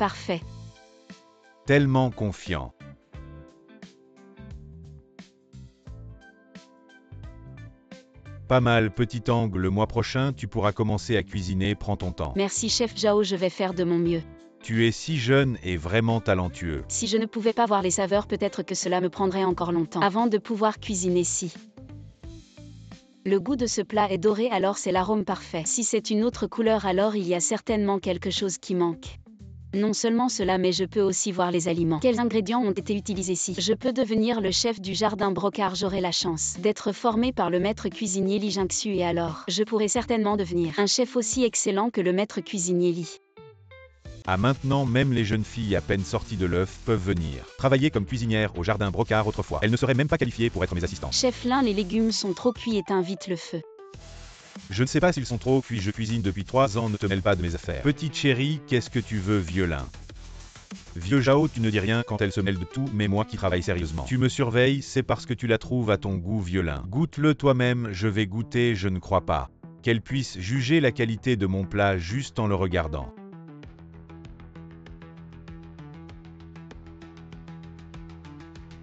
parfait. Tellement confiant. Pas mal, petit angle, le mois prochain, tu pourras commencer à cuisiner, prends ton temps. Merci chef Zhao, je vais faire de mon mieux. Tu es si jeune et vraiment talentueux. Si je ne pouvais pas voir les saveurs, peut-être que cela me prendrait encore longtemps avant de pouvoir cuisiner si. Le goût de ce plat est doré, alors c'est l'arôme parfait. Si c'est une autre couleur, alors il y a certainement quelque chose qui manque. Non seulement cela, mais je peux aussi voir les aliments. Quels ingrédients ont été utilisés ici? Je peux devenir le chef du jardin Brocard, j'aurai la chance d'être formé par le maître cuisinier Li Jingxu, et alors, je pourrais certainement devenir un chef aussi excellent que le maître cuisinier Li. À maintenant, même les jeunes filles à peine sorties de l'œuf peuvent venir travailler comme cuisinières au jardin Brocard autrefois. Elles ne seraient même pas qualifiées pour être mes assistantes. Chef Lin, les légumes sont trop cuits, éteins vite le feu. Je ne sais pas s'ils sont trop cuits, je cuisine depuis 3 ans, ne te mêle pas de mes affaires. Petite chérie, qu'est-ce que tu veux, vieux Lin? Vieux Zhao, tu ne dis rien quand elle se mêle de tout, mais moi qui travaille sérieusement. Tu me surveilles, c'est parce que tu la trouves à ton goût, vieux Lin. Goûte-le toi-même, je vais goûter, je ne crois pas qu'elle puisse juger la qualité de mon plat juste en le regardant.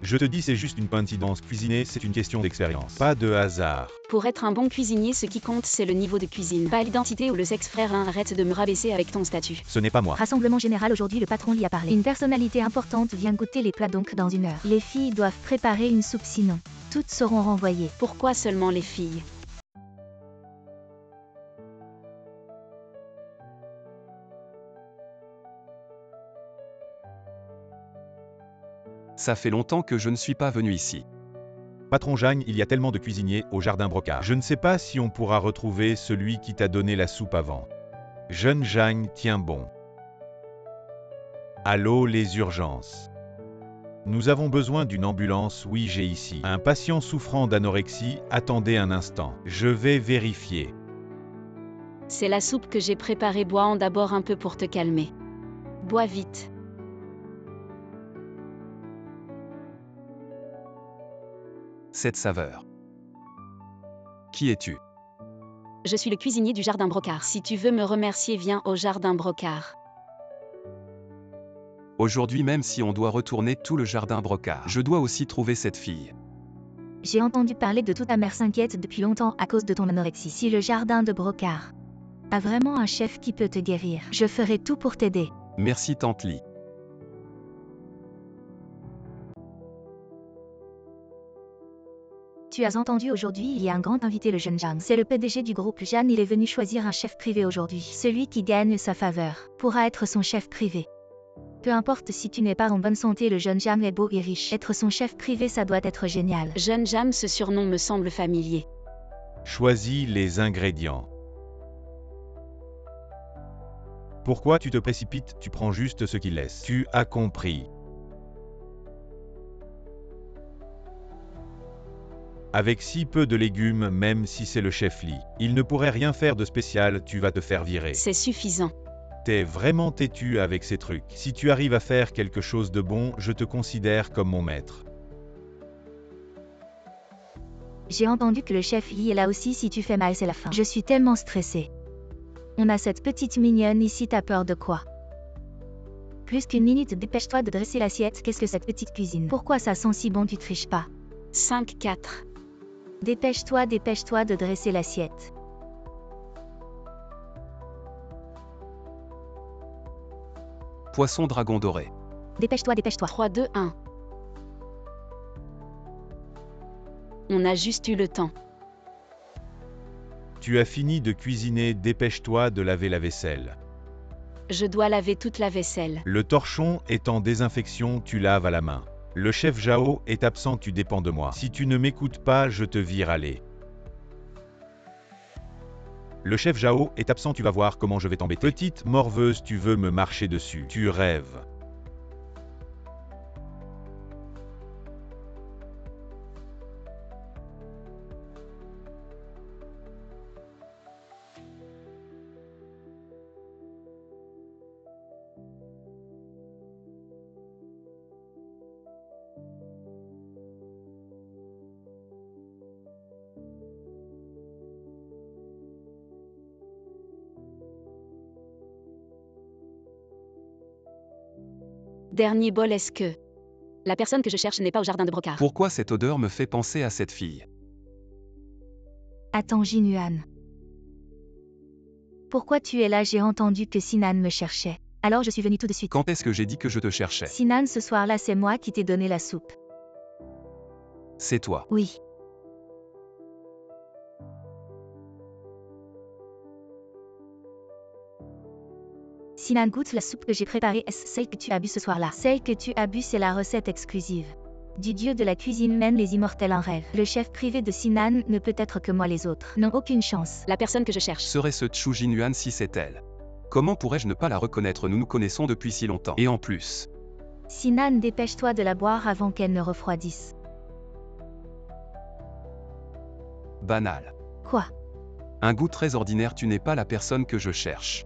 Je te dis, c'est juste une coïncidence, cuisiner c'est une question d'expérience, pas de hasard. Pour être un bon cuisinier, ce qui compte c'est le niveau de cuisine, pas l'identité ou le sexe. Frère Lin, arrête de me rabaisser avec ton statut. Ce n'est pas moi. Rassemblement général, aujourd'hui le patron Li a parlé. Une personnalité importante vient goûter les plats donc dans 1 heure. Les filles doivent préparer une soupe, sinon toutes seront renvoyées. Pourquoi seulement les filles? Ça fait longtemps que je ne suis pas venu ici. Patron Zhang, il y a tellement de cuisiniers au jardin Brocard. Je ne sais pas si on pourra retrouver celui qui t'a donné la soupe avant. Jeune Zhang, tiens bon. Allô, les urgences. Nous avons besoin d'une ambulance, oui, j'ai ici un patient souffrant d'anorexie, attendez un instant. Je vais vérifier. C'est la soupe que j'ai préparée, bois-en d'abord un peu pour te calmer. Bois vite. Cette saveur. Qui es-tu? Je suis le cuisinier du jardin Brocard. Si tu veux me remercier, viens au jardin Brocard. Aujourd'hui, même si on doit retourner tout le jardin Brocard, je dois aussi trouver cette fille. J'ai entendu parler de tout, ta mère s'inquiète depuis longtemps à cause de ton anorexie. Si le jardin de Brocard a vraiment un chef qui peut te guérir, je ferai tout pour t'aider. Merci tante Li. Tu as entendu, aujourd'hui il y a un grand invité, le jeune Zhang. C'est le PDG du groupe Jeanne, il est venu choisir un chef privé aujourd'hui. Celui qui gagne sa faveur pourra être son chef privé. Peu importe si tu n'es pas en bonne santé, le jeune Zhang est beau et riche. Être son chef privé, ça doit être génial. Jeune Jam, ce surnom me semble familier. Choisis les ingrédients. Pourquoi tu te précipites? Tu prends juste ce qu'il laisse. Tu as compris. Avec si peu de légumes, même si c'est le chef Li, il ne pourrait rien faire de spécial, tu vas te faire virer. C'est suffisant. T'es vraiment têtu avec ces trucs. Si tu arrives à faire quelque chose de bon, je te considère comme mon maître. J'ai entendu que le chef Yi est là aussi, si tu fais mal c'est la fin. Je suis tellement stressée. On a cette petite mignonne ici, t'as peur de quoi? Plus qu'une minute, dépêche-toi de dresser l'assiette. Qu'est-ce que cette petite cuisine? Pourquoi ça sent si bon, tu triches pas? 5-4. Dépêche-toi de dresser l'assiette. Poisson dragon doré. Dépêche-toi. 3-2-1. On a juste eu le temps. Tu as fini de cuisiner, dépêche-toi de laver la vaisselle. Je dois laver toute la vaisselle. Le torchon est en désinfection, tu laves à la main. Le chef Zhao est absent, tu dépends de moi. Si tu ne m'écoutes pas, je te vire, allez. Le chef Zhao est absent, tu vas voir comment je vais t'embêter. Petite morveuse, tu veux me marcher dessus. Tu rêves. Dernier bol, est-ce que la personne que je cherche n'est pas au jardin de brocart? Pourquoi cette odeur me fait penser à cette fille? Attends, Jinuan. Pourquoi tu es là? J'ai entendu que Sinan me cherchait. Alors je suis venue tout de suite. Quand est-ce que j'ai dit que je te cherchais? Sinan, ce soir-là, c'est moi qui t'ai donné la soupe. C'est toi. Oui. Sinan, goûte la soupe que j'ai préparée. Est-ce celle que tu as bu ce soir-là? Celle que tu as bu, c'est la recette exclusive du dieu de la cuisine, mène les immortels en rêve. Le chef privé de Sinan ne peut être que moi, les autres n'ont aucune chance. La personne que je cherche. Serait-ce Chu Jinuan si c'est elle? Comment pourrais-je ne pas la reconnaître? Nous nous connaissons depuis si longtemps. Et en plus... Sinan, dépêche-toi de la boire avant qu'elle ne refroidisse. Banal. Quoi? Un goût très ordinaire, tu n'es pas la personne que je cherche.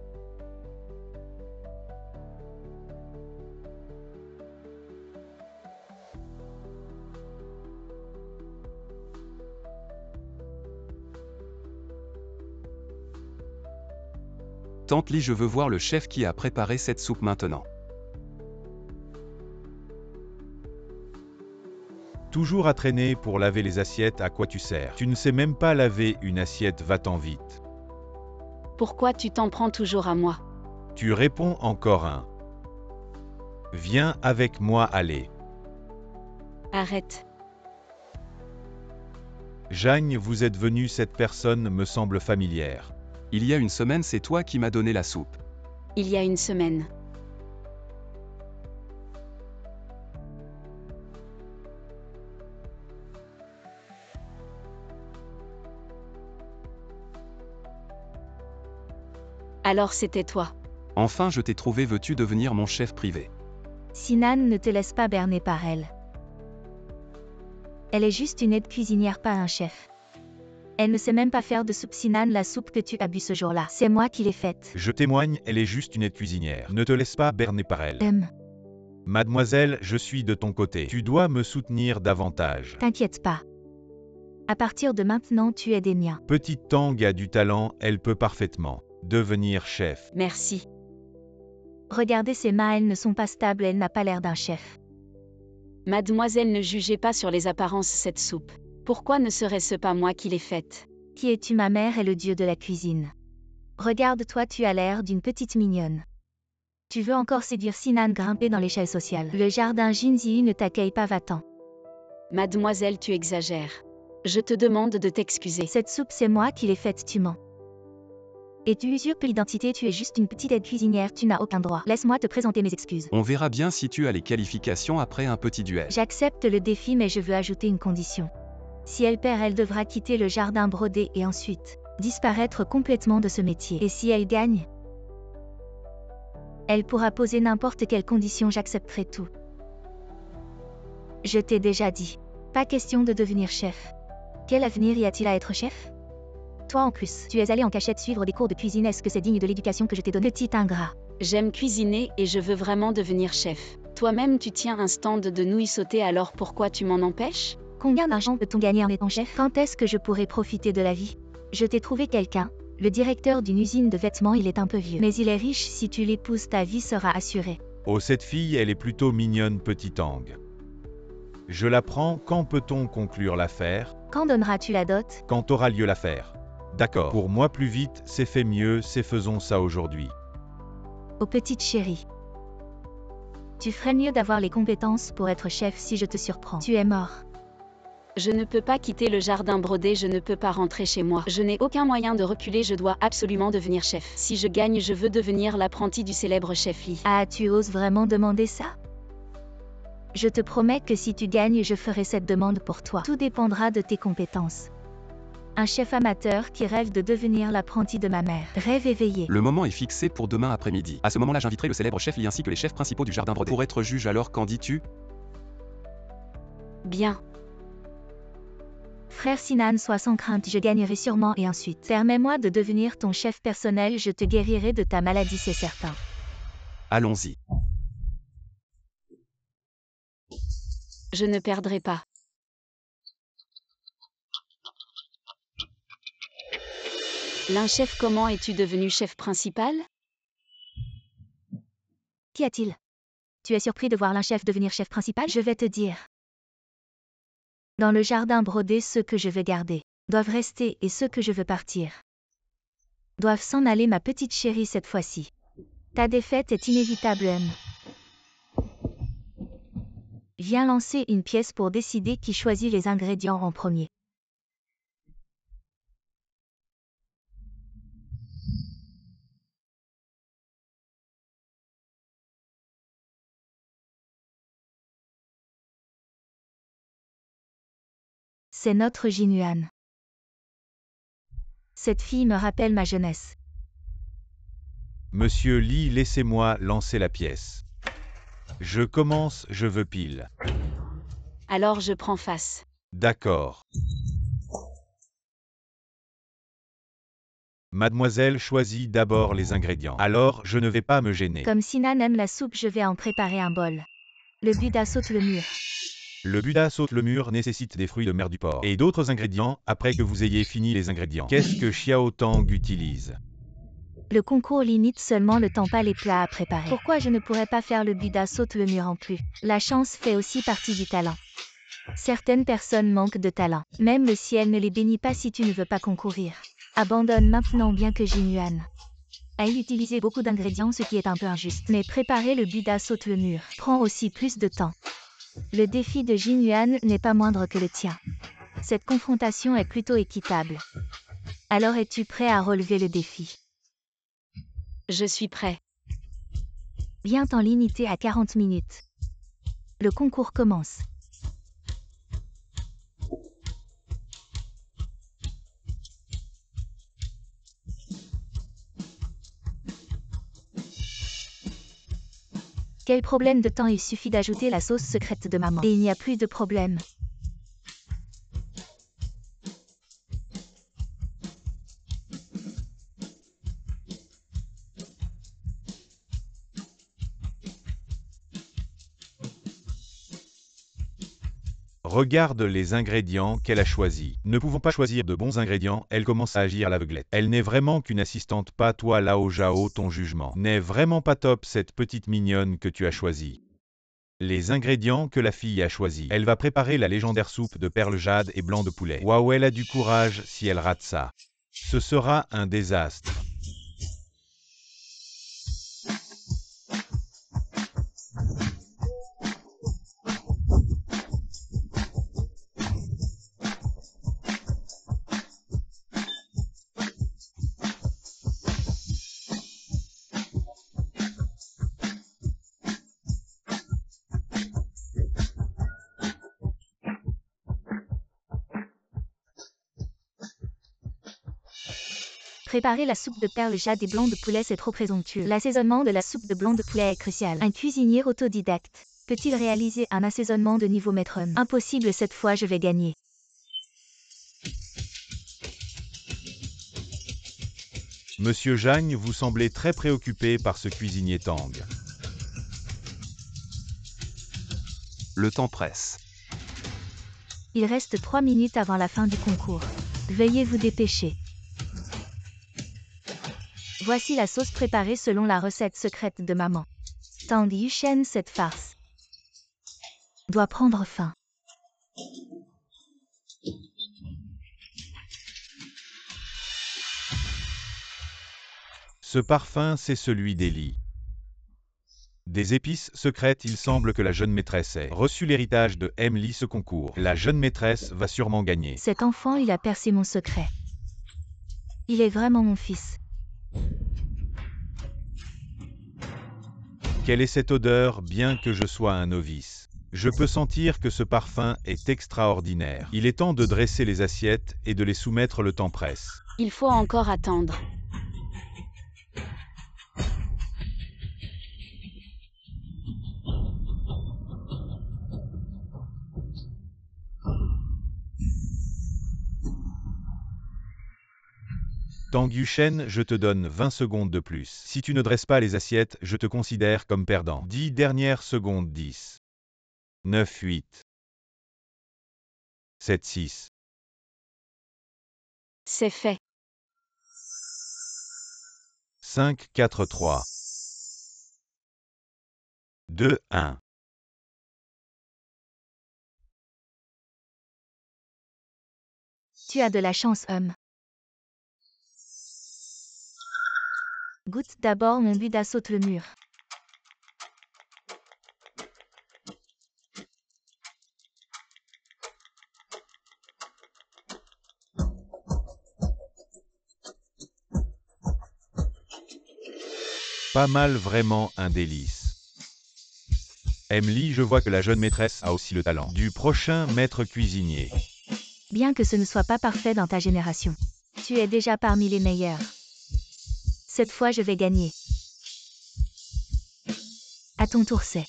Tante Li, je veux voir le chef qui a préparé cette soupe maintenant. Toujours à traîner pour laver les assiettes, à quoi tu sers? Tu ne sais même pas laver une assiette, va-t'en vite. Pourquoi tu t'en prends toujours à moi? Tu réponds encore un. Viens avec moi, allez. Arrête. Jagne, vous êtes venu, cette personne me semble familière. Il y a une semaine, c'est toi qui m'as donné la soupe. Il y a une semaine. Alors c'était toi. Enfin, je t'ai trouvé, veux-tu devenir mon chef privé? Sinan, ne te laisse pas berner par elle. Elle est juste une aide cuisinière, pas un chef. Elle ne sait même pas faire de soupe. Sinan, la soupe que tu as bu ce jour-là, c'est moi qui l'ai faite. Je témoigne, elle est juste une aide cuisinière. Ne te laisse pas berner par elle. Mademoiselle, je suis de ton côté. Tu dois me soutenir davantage. T'inquiète pas. À partir de maintenant, tu es des miens. Petite Tang a du talent, elle peut parfaitement devenir chef. Merci. Regardez ses mains, elles ne sont pas stables, elle n'a pas l'air d'un chef. Mademoiselle, ne jugez pas sur les apparences cette soupe. Pourquoi ne serait-ce pas moi qui l'ai faite? Qui es-tu? Ma mère est le dieu de la cuisine. Regarde-toi, tu as l'air d'une petite mignonne. Tu veux encore séduire Sinan, grimper dans l'échelle sociale. Le jardin Jinzi ne t'accueille pas, va-t'en. Mademoiselle, tu exagères. Je te demande de t'excuser. Cette soupe, c'est moi qui l'ai faite, tu mens. Et tu usurpes l'identité, tu es juste une petite aide cuisinière, tu n'as aucun droit. Laisse-moi te présenter mes excuses. On verra bien si tu as les qualifications après un petit duel. J'accepte le défi, mais je veux ajouter une condition. Si elle perd, elle devra quitter le jardin brodé et ensuite disparaître complètement de ce métier. Et si elle gagne, elle pourra poser n'importe quelle condition, j'accepterai tout. Je t'ai déjà dit, pas question de devenir chef. Quel avenir y a-t-il à être chef? Toi en plus, tu es allé en cachette suivre des cours de cuisine, est-ce que c'est digne de l'éducation que je t'ai donnée? Petit ingrat. J'aime cuisiner et je veux vraiment devenir chef. Toi-même tu tiens un stand de nouilles sautées, alors pourquoi tu m'en empêches? Combien d'argent peut-on gagner en étant chef? Quand est-ce que je pourrai profiter de la vie? Je t'ai trouvé quelqu'un, le directeur d'une usine de vêtements, il est un peu vieux. Mais il est riche, si tu l'épouses, ta vie sera assurée. Oh, cette fille, elle est plutôt mignonne, petit Tang. Je la prends, quand peut-on conclure l'affaire? Quand donneras-tu la dot? Quand aura lieu l'affaire. D'accord. Pour moi, plus vite, c'est fait mieux, c'est faisons ça aujourd'hui. Oh petite chérie. Tu ferais mieux d'avoir les compétences pour être chef si je te surprends. Tu es mort. Je ne peux pas quitter le jardin brodé, je ne peux pas rentrer chez moi. Je n'ai aucun moyen de reculer, je dois absolument devenir chef. Si je gagne, je veux devenir l'apprenti du célèbre chef Li. Ah, tu oses vraiment demander ça? Je te promets que si tu gagnes, je ferai cette demande pour toi. Tout dépendra de tes compétences. Un chef amateur qui rêve de devenir l'apprenti de ma mère. Rêve éveillé. Le moment est fixé pour demain après-midi. À ce moment-là, j'inviterai le célèbre chef Li ainsi que les chefs principaux du jardin brodé. Pour être juge, alors qu'en dis-tu? Bien. Frère Sinan, sois sans crainte, je gagnerai sûrement et ensuite, permets-moi de devenir ton chef personnel, je te guérirai de ta maladie, c'est certain. Allons-y. Je ne perdrai pas. L'un chef, comment es-tu devenu chef principal? Qu'y a-t-il? Tu es surpris de voir l'un chef devenir chef principal? Je vais te dire. Dans le jardin brodé, ceux que je veux garder doivent rester et ceux que je veux partir doivent s'en aller, ma petite chérie, cette fois-ci. Ta défaite est inévitable, M. Viens lancer une pièce pour décider qui choisit les ingrédients en premier. C'est notre Jinuan. Cette fille me rappelle ma jeunesse. Monsieur Lee, laissez-moi lancer la pièce. Je commence, je veux pile. Alors je prends face. D'accord. Mademoiselle choisit d'abord les ingrédients. Alors, je ne vais pas me gêner. Comme Sinan aime la soupe, je vais en préparer un bol. Le Bouddha saute le mur. Le Bouddha saute le mur nécessite des fruits de mer du porc et d'autres ingrédients après que vous ayez fini les ingrédients. Qu'est-ce que Xiao Tang utilise? Le concours limite seulement le temps, pas les plats à préparer. Pourquoi je ne pourrais pas faire le Bouddha saute le mur en plus? La chance fait aussi partie du talent. Certaines personnes manquent de talent. Même le ciel ne les bénit pas si tu ne veux pas concourir. Abandonne maintenant, bien que Jinuan a utilisé beaucoup d'ingrédients, ce qui est un peu injuste. Mais préparer le Bouddha saute le mur prend aussi plus de temps. Le défi de Jinuan n'est pas moindre que le tien. Cette confrontation est plutôt équitable. Alors es-tu prêt à relever le défi? Je suis prêt. Viens t'en limiter à 40 minutes. Le concours commence. Quel problème de temps? Il suffit d'ajouter la sauce secrète de maman. Et il n'y a plus de problème. Regarde les ingrédients qu'elle a choisis. Ne pouvant pas choisir de bons ingrédients, elle commence à agir à l'aveuglette. Elle n'est vraiment qu'une assistante, pas toi Lao Zhao, ton jugement n'est vraiment pas top, cette petite mignonne que tu as choisie. Les ingrédients que la fille a choisis. Elle va préparer la légendaire soupe de perles jade et blanc de poulet. Waouh, elle a du courage, si elle rate ça. Ce sera un désastre. Préparer la soupe de perles jade et blanc de poulet, c'est trop présomptueux. L'assaisonnement de la soupe de blanc de poulet est crucial. Un cuisinier autodidacte peut-il réaliser un assaisonnement de niveau maître homme? Impossible, cette fois je vais gagner. Monsieur Jagne, vous semblez très préoccupé par ce cuisinier Tang. Le temps presse. Il reste 3 minutes avant la fin du concours. Veuillez vous dépêcher. Voici la sauce préparée selon la recette secrète de maman. Tang Yuchen, cette farce doit prendre fin. Ce parfum, c'est celui d'Eli. Des épices secrètes, il semble que la jeune maîtresse ait reçu l'héritage de Emily. Ce concours, la jeune maîtresse va sûrement gagner. Cet enfant, il a percé mon secret. Il est vraiment mon fils. Quelle est cette odeur, bien que je sois un novice? Je peux sentir que ce parfum est extraordinaire. Il est temps de dresser les assiettes et de les soumettre, le temps presse. Il faut encore attendre. Tang Yuchen, je te donne 20 secondes de plus. Si tu ne dresses pas les assiettes, je te considère comme perdant. 10 dernières secondes. 10. 9, 8. 7, 6. C'est fait. 5, 4, 3. 2, 1. Tu as de la chance, homme. Goûte d'abord mon Buddha saute le mur. Pas mal, vraiment un délice. Emily, je vois que la jeune maîtresse a aussi le talent du prochain maître cuisinier. Bien que ce ne soit pas parfait dans ta génération. Tu es déjà parmi les meilleurs. Cette fois je vais gagner. À ton tour c'est.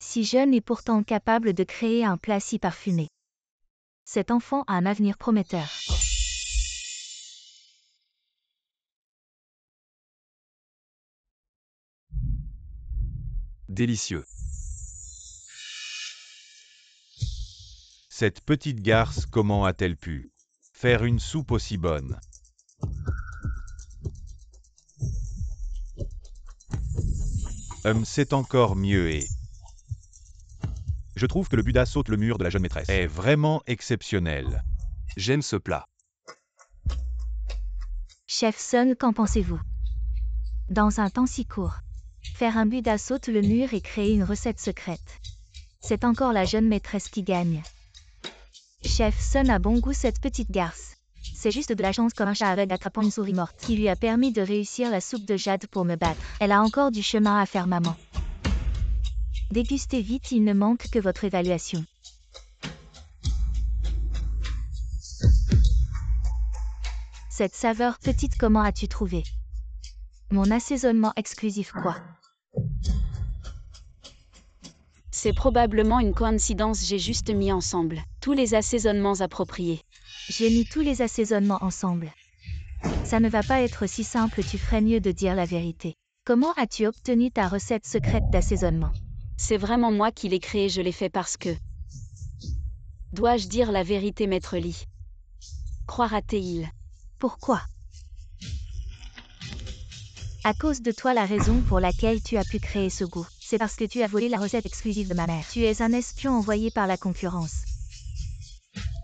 Si jeune et pourtant capable de créer un plat si parfumé. Cet enfant a un avenir prometteur. Délicieux. Cette petite garce, comment a-t-elle pu faire une soupe aussi bonne? C'est encore mieux et... Je trouve que le Buddha saute le mur de la jeune maîtresse est vraiment exceptionnel. J'aime ce plat. Chef Sun, qu'en pensez-vous? Dans un temps si court. Faire un Buddha saute le mur et créer une recette secrète. C'est encore la jeune maîtresse qui gagne. Chef Sun a bon goût cette petite garce. C'est juste de la chance comme un chat aveugle attrapant une souris morte qui lui a permis de réussir la soupe de jade pour me battre. Elle a encore du chemin à faire, maman. Dégustez vite, il ne manque que votre évaluation. Cette saveur petite, comment as-tu trouvé? Mon assaisonnement exclusif quoi? C'est probablement une coïncidence, j'ai juste mis ensemble tous les assaisonnements appropriés. J'ai mis tous les assaisonnements ensemble. Ça ne va pas être si simple, tu ferais mieux de dire la vérité. Comment as-tu obtenu ta recette secrète d'assaisonnement? C'est vraiment moi qui l'ai créé, je l'ai fait parce que... Dois-je dire la vérité, maître Lee? Croira-t-il? Pourquoi? À cause de toi, la raison pour laquelle tu as pu créer ce goût, c'est parce que tu as volé la recette exclusive de ma mère. Tu es un espion envoyé par la concurrence.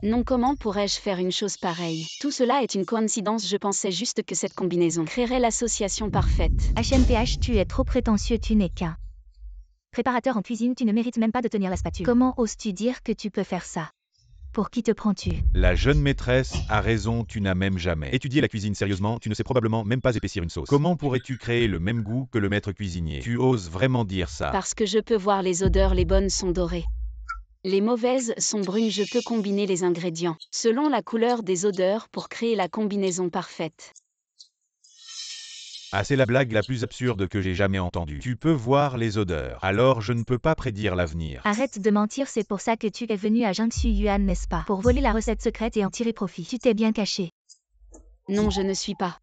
Non, comment pourrais-je faire une chose pareille? Tout cela est une coïncidence, je pensais juste que cette combinaison créerait l'association parfaite. HMPH, tu es trop prétentieux, tu n'es qu'un préparateur en cuisine, tu ne mérites même pas de tenir la spatule. Comment oses-tu dire que tu peux faire ça? Pour qui te prends-tu? La jeune maîtresse a raison, tu n'as même jamais étudié la cuisine sérieusement, tu ne sais probablement même pas épaissir une sauce. Comment pourrais-tu créer le même goût que le maître cuisinier? Tu oses vraiment dire ça? Parce que je peux voir les odeurs, les bonnes sont dorées. Les mauvaises sont brunes, je peux combiner les ingrédients selon la couleur des odeurs pour créer la combinaison parfaite. Ah, c'est la blague la plus absurde que j'ai jamais entendue. Tu peux voir les odeurs, alors je ne peux pas prédire l'avenir. Arrête de mentir, c'est pour ça que tu es venu à Jiangsu Yuan, n'est-ce pas? Pour voler la recette secrète et en tirer profit. Tu t'es bien caché. Non, je ne suis pas.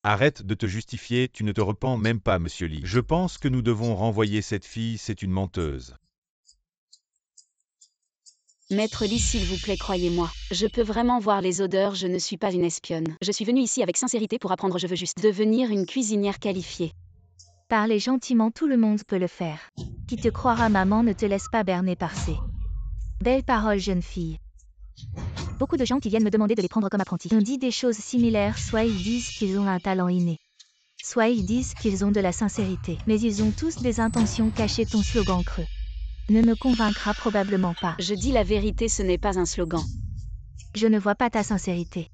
Arrête de te justifier, tu ne te repens même pas, monsieur Lee. Je pense que nous devons renvoyer cette fille, c'est une menteuse. Maître Lee, s'il vous plaît, croyez-moi. Je peux vraiment voir les odeurs, je ne suis pas une espionne. Je suis venue ici avec sincérité pour apprendre, je veux juste devenir une cuisinière qualifiée. Parler gentiment, tout le monde peut le faire. Qui te croira, maman, ne te laisse pas berner par ces belles paroles, jeune fille. Beaucoup de gens qui viennent me demander de les prendre comme apprentis ont dit des choses similaires, soit ils disent qu'ils ont un talent inné, soit ils disent qu'ils ont de la sincérité, mais ils ont tous des intentions cachées. Ton slogan creux ne me convaincra probablement pas. Je dis la vérité, ce n'est pas un slogan. Je ne vois pas ta sincérité.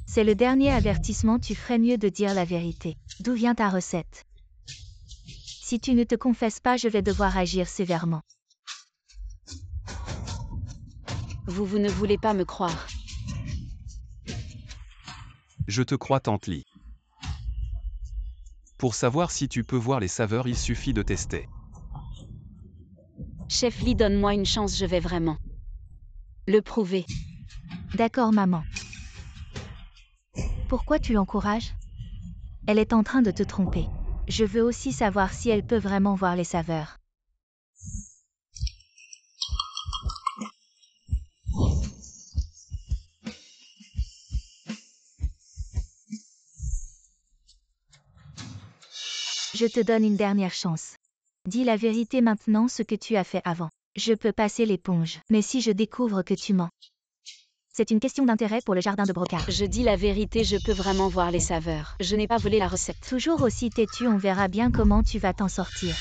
C'est le dernier avertissement, tu ferais mieux de dire la vérité. D'où vient ta recette? Si tu ne te confesses pas, je vais devoir agir sévèrement. Vous ne voulez pas me croire. Je te crois, tante Lee. Pour savoir si tu peux voir les saveurs, il suffit de tester. Chef Lee, donne-moi une chance, je vais vraiment le prouver. D'accord, maman. Pourquoi tu l'encourages? Elle est en train de te tromper. Je veux aussi savoir si elle peut vraiment voir les saveurs. Je te donne une dernière chance. Dis la vérité maintenant ce que tu as fait avant. Je peux passer l'éponge. Mais si je découvre que tu mens, c'est une question d'intérêt pour le jardin de Brocard. Je dis la vérité, je peux vraiment voir les saveurs. Je n'ai pas volé la recette. Toujours aussi têtu, on verra bien comment tu vas t'en sortir.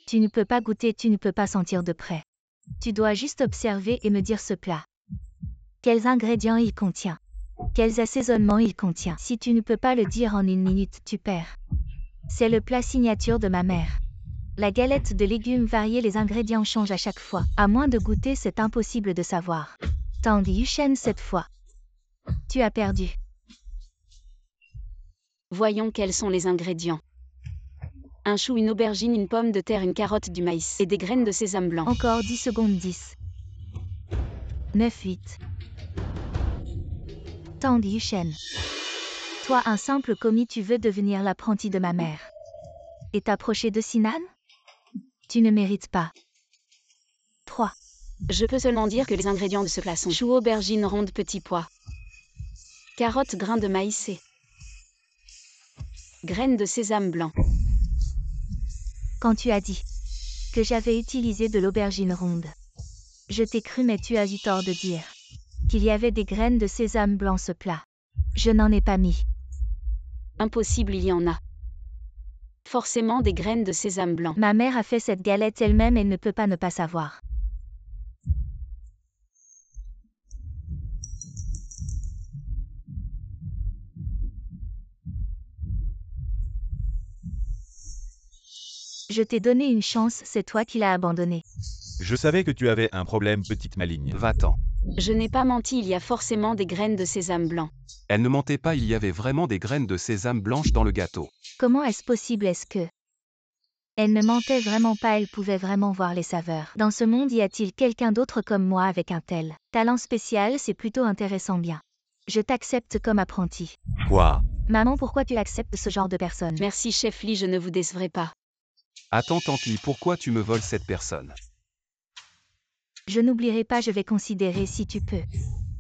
Tu ne peux pas goûter, tu ne peux pas sentir de près. Tu dois juste observer et me dire ce plat. Quels ingrédients il contient? Quels assaisonnements il contient? Si tu ne peux pas le dire en une minute, tu perds. C'est le plat signature de ma mère. La galette de légumes variés, les ingrédients changent à chaque fois. À moins de goûter, c'est impossible de savoir. Tang Yuchen cette fois. Tu as perdu. Voyons quels sont les ingrédients. Un chou, une aubergine, une pomme de terre, une carotte, du maïs et des graines de sésame blanc. Encore 10 secondes 10. 9 8. Tang Yuchen. Toi, un simple commis, tu veux devenir l'apprenti de ma mère. Et t'approcher de Sinan? Tu ne mérites pas. 3. Je peux seulement dire que les ingrédients de ce plat sont chou, aubergine ronde, petits pois, carottes, grains de maïs et graines de sésame blanc. Quand tu as dit que j'avais utilisé de l'aubergine ronde, je t'ai cru, mais tu as eu tort de dire qu'il y avait des graines de sésame blanc ce plat. Je n'en ai pas mis. Impossible, il y en a. Forcément des graines de sésame blanc. Ma mère a fait cette galette elle-même et ne peut pas ne pas savoir. Je t'ai donné une chance, c'est toi qui l'as abandonnée. Je savais que tu avais un problème, petite maligne. Va-t'en. Je n'ai pas menti, il y a forcément des graines de sésame blanc. Elle ne mentait pas, il y avait vraiment des graines de sésame blanches dans le gâteau. Comment est-ce possible? Est-ce que elle ne mentait vraiment pas? Elle pouvait vraiment voir les saveurs. Dans ce monde, y a-t-il quelqu'un d'autre comme moi avec un tel talent spécial? C'est plutôt intéressant. Bien. Je t'accepte comme apprenti. Quoi? Maman, pourquoi tu acceptes ce genre de personne? Merci chef Lee, je ne vous décevrai pas. Attends, Tanti, pourquoi tu me voles cette personne? Je n'oublierai pas, je vais considérer si tu peux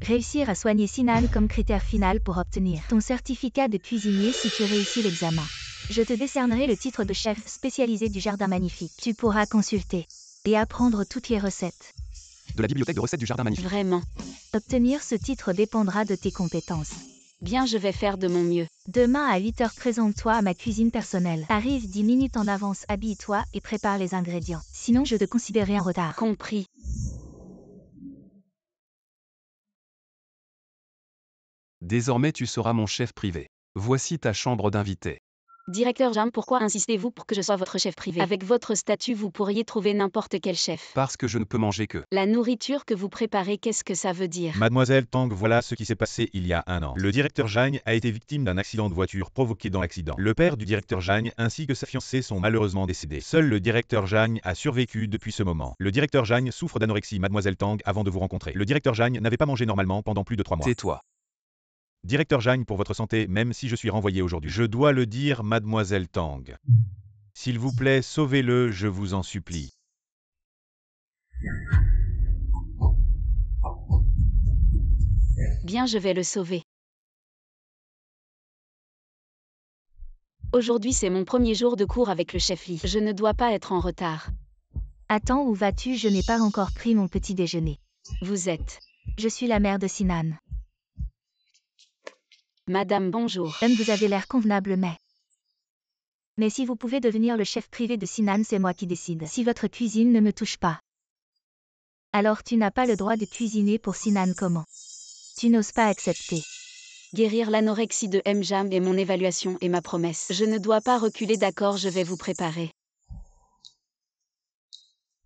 réussir à soigner Sinan comme critère final pour obtenir ton certificat de cuisinier. Si tu réussis l'examen, je te décernerai le titre de chef spécialisé du jardin magnifique. Tu pourras consulter et apprendre toutes les recettes De la bibliothèque de recettes du jardin magnifique. Vraiment. Obtenir ce titre dépendra de tes compétences. Bien, je vais faire de mon mieux. Demain à 8h, présente-toi à ma cuisine personnelle. Arrive 10 minutes en avance, habille-toi et prépare les ingrédients. Sinon, je te considérerai en retard. Compris. Désormais tu seras mon chef privé. Voici ta chambre d'invité. Directeur Jam, pourquoi insistez-vous pour que je sois votre chef privé? Avec votre statut, vous pourriez trouver n'importe quel chef. Parce que je ne peux manger que. La nourriture que vous préparez, qu'est-ce que ça veut dire? Mademoiselle Tang, voilà ce qui s'est passé il y a un an. Le directeur Zhang a été victime d'un accident de voiture provoqué dans l'accident. Le père du directeur Zhang ainsi que sa fiancée sont malheureusement décédés. Seul le directeur Zhang a survécu depuis ce moment. Le directeur Zhang souffre d'anorexie, Mademoiselle Tang, avant de vous rencontrer. Le directeur Zhang n'avait pas mangé normalement pendant plus de 3 mois. Tais-toi. Directeur Zhang, pour votre santé, même si je suis renvoyé aujourd'hui. Je dois le dire, Mademoiselle Tang. S'il vous plaît, sauvez-le, je vous en supplie. Bien, je vais le sauver. Aujourd'hui, c'est mon premier jour de cours avec le chef Lee. Je ne dois pas être en retard. Attends, où vas-tu? Je n'ai pas encore pris mon petit déjeuner. Vous êtes Je suis la mère de Sinan. Madame, bonjour. Vous avez l'air convenable, mais si vous pouvez devenir le chef privé de Sinan, c'est moi qui décide. Si votre cuisine ne me touche pas, alors tu n'as pas le droit de cuisiner pour Sinan. Comment? Tu n'oses pas accepter. Guérir l'anorexie de Jam est mon évaluation et ma promesse. Je ne dois pas reculer, d'accord, je vais vous préparer.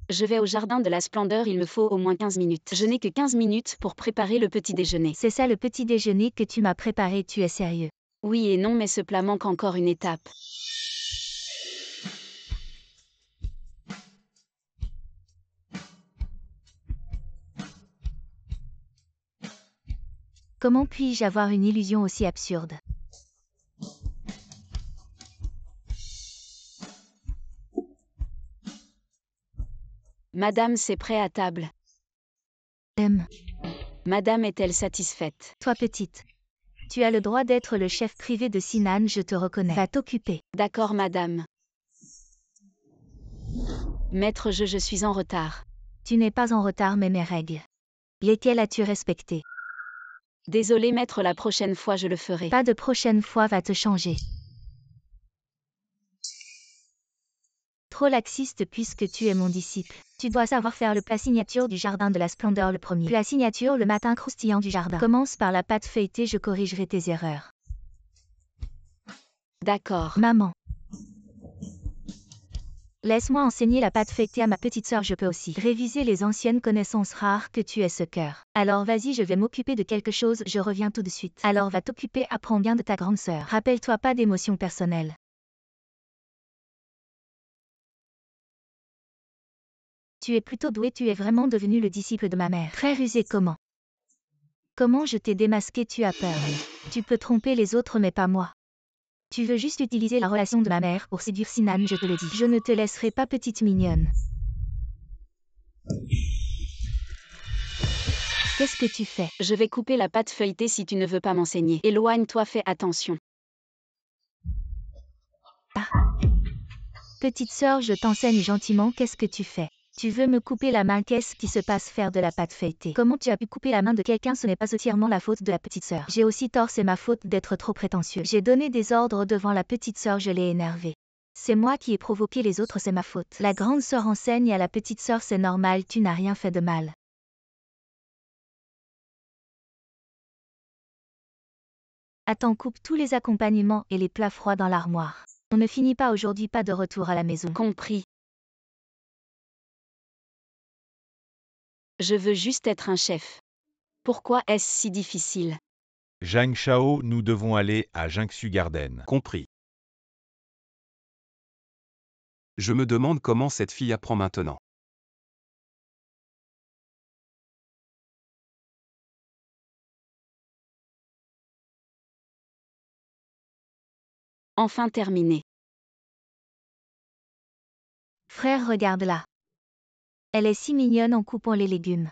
Je vais au jardin de la splendeur, il me faut au moins 15 minutes. Je n'ai que 15 minutes pour préparer le petit déjeuner. C'est ça le petit déjeuner que tu m'as préparé, tu es sérieux? Oui et non, mais ce plat manque encore une étape. Comment puis-je avoir une illusion aussi absurde? Madame, c'est prêt à table. Madame est-elle satisfaite? Toi petite, Tu as le droit d'être le chef privé de Sinan, je te reconnais. Va t'occuper. D'accord, madame. Maître, je suis en retard. Tu n'es pas en retard, mais mes règles. Lesquelles as-tu respectées? Désolé, maître, la prochaine fois je le ferai. Pas de prochaine fois, va te changer. Trop laxiste puisque tu es mon disciple. Tu dois savoir faire le plat signature du jardin de la splendeur le premier. Plat signature le matin croustillant du jardin. Commence par la pâte feuilletée, je corrigerai tes erreurs. D'accord. Maman. Laisse-moi enseigner la pâte feuilletée à ma petite sœur, je peux aussi réviser les anciennes connaissances rares que tu es ce cœur. Alors vas-y, je vais m'occuper de quelque chose, je reviens tout de suite. Alors va t'occuper, apprends bien de ta grande sœur. Rappelle-toi pas d'émotions personnelles. Tu es plutôt doué, tu es vraiment devenu le disciple de ma mère. Très rusé comment? Comment je t'ai démasqué, tu as peur. Tu peux tromper les autres mais pas moi. Tu veux juste utiliser la relation de ma mère pour séduire Sinan, je te le dis. Je ne te laisserai pas, petite mignonne. Qu'est-ce que tu fais? Je vais couper la pâte feuilletée si tu ne veux pas m'enseigner. Éloigne-toi, fais attention. Ah. Petite sœur, je t'enseigne gentiment, qu'est-ce que tu fais? Tu veux me couper la main, qu'est-ce qui se passe? Faire de la pâte feuilletée. Comment tu as pu couper la main de quelqu'un? Ce n'est pas entièrement la faute de la petite sœur. J'ai aussi tort, c'est ma faute d'être trop prétentieux. J'ai donné des ordres devant la petite sœur, je l'ai énervée. C'est moi qui ai provoqué les autres, c'est ma faute. La grande sœur enseigne à la petite sœur, c'est normal, tu n'as rien fait de mal. Attends, coupe tous les accompagnements et les plats froids dans l'armoire. On ne finit pas aujourd'hui, pas de retour à la maison. Compris. Je veux juste être un chef. Pourquoi est-ce si difficile? Zhang Shao, nous devons aller à Jiangsu Garden. Compris. Je me demande comment cette fille apprend maintenant. Enfin terminé. Frère, regarde-la. Elle est si mignonne en coupant les légumes.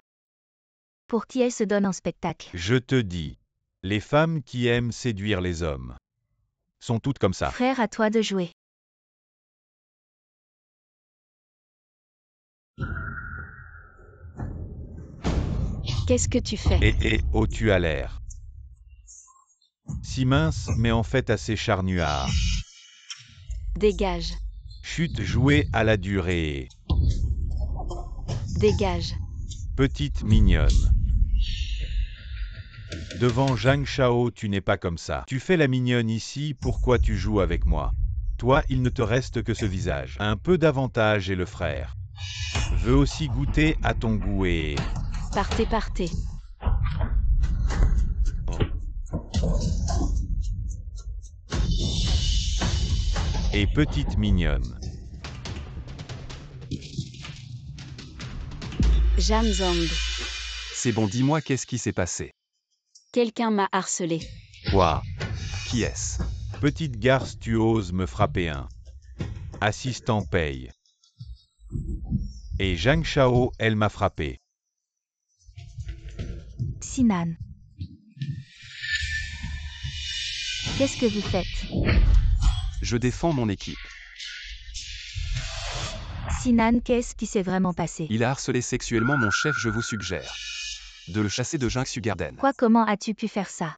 Pour qui elle se donne en spectacle? Je te dis, les femmes qui aiment séduire les hommes sont toutes comme ça. Frère, à toi de jouer. Qu'est-ce que tu fais? Oh, tu as l'air si mince, mais en fait assez charnuard. Dégage. Chut, jouer à la durée. Dégage. Petite mignonne. Devant Zhang Shao, tu n'es pas comme ça. Tu fais la mignonne ici, pourquoi tu joues avec moi? Toi, il ne te reste que ce visage. Un peu d'avantage et le frère veut aussi goûter à ton goût et... Partez, partez. Et petite mignonne. Jam Zong. C'est bon, dis-moi qu'est-ce qui s'est passé. Quelqu'un m'a harcelé. Quoi? Qui est-ce? Petite garce, tu oses me frapper un assistant paye. Et Zhang Shao, elle m'a frappé. Sinan. Qu'est-ce que vous faites? Je défends mon équipe. Sinan, qu'est-ce qui s'est vraiment passé? Il a harcelé sexuellement mon chef, je vous suggère de le chasser de Jiangsu Garden. Quoi, comment as-tu pu faire ça?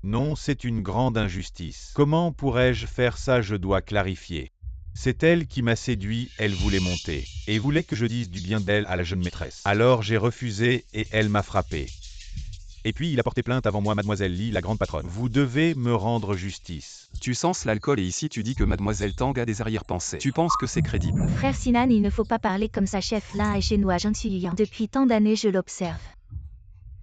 Non, c'est une grande injustice. Comment pourrais-je faire ça? Je dois clarifier. C'est elle qui m'a séduit, elle voulait monter, et voulait que je dise du bien d'elle à la jeune maîtresse. Alors j'ai refusé, et elle m'a frappé. Et puis il a porté plainte avant moi, mademoiselle Li, la grande patronne. Vous devez me rendre justice. Tu sens l'alcool et ici tu dis que mademoiselle Tang a des arrière-pensées. Tu penses que c'est crédible? Frère Sinan, il ne faut pas parler comme ça, chef. Là est chez nous à Jiangsu. Depuis tant d'années, je l'observe.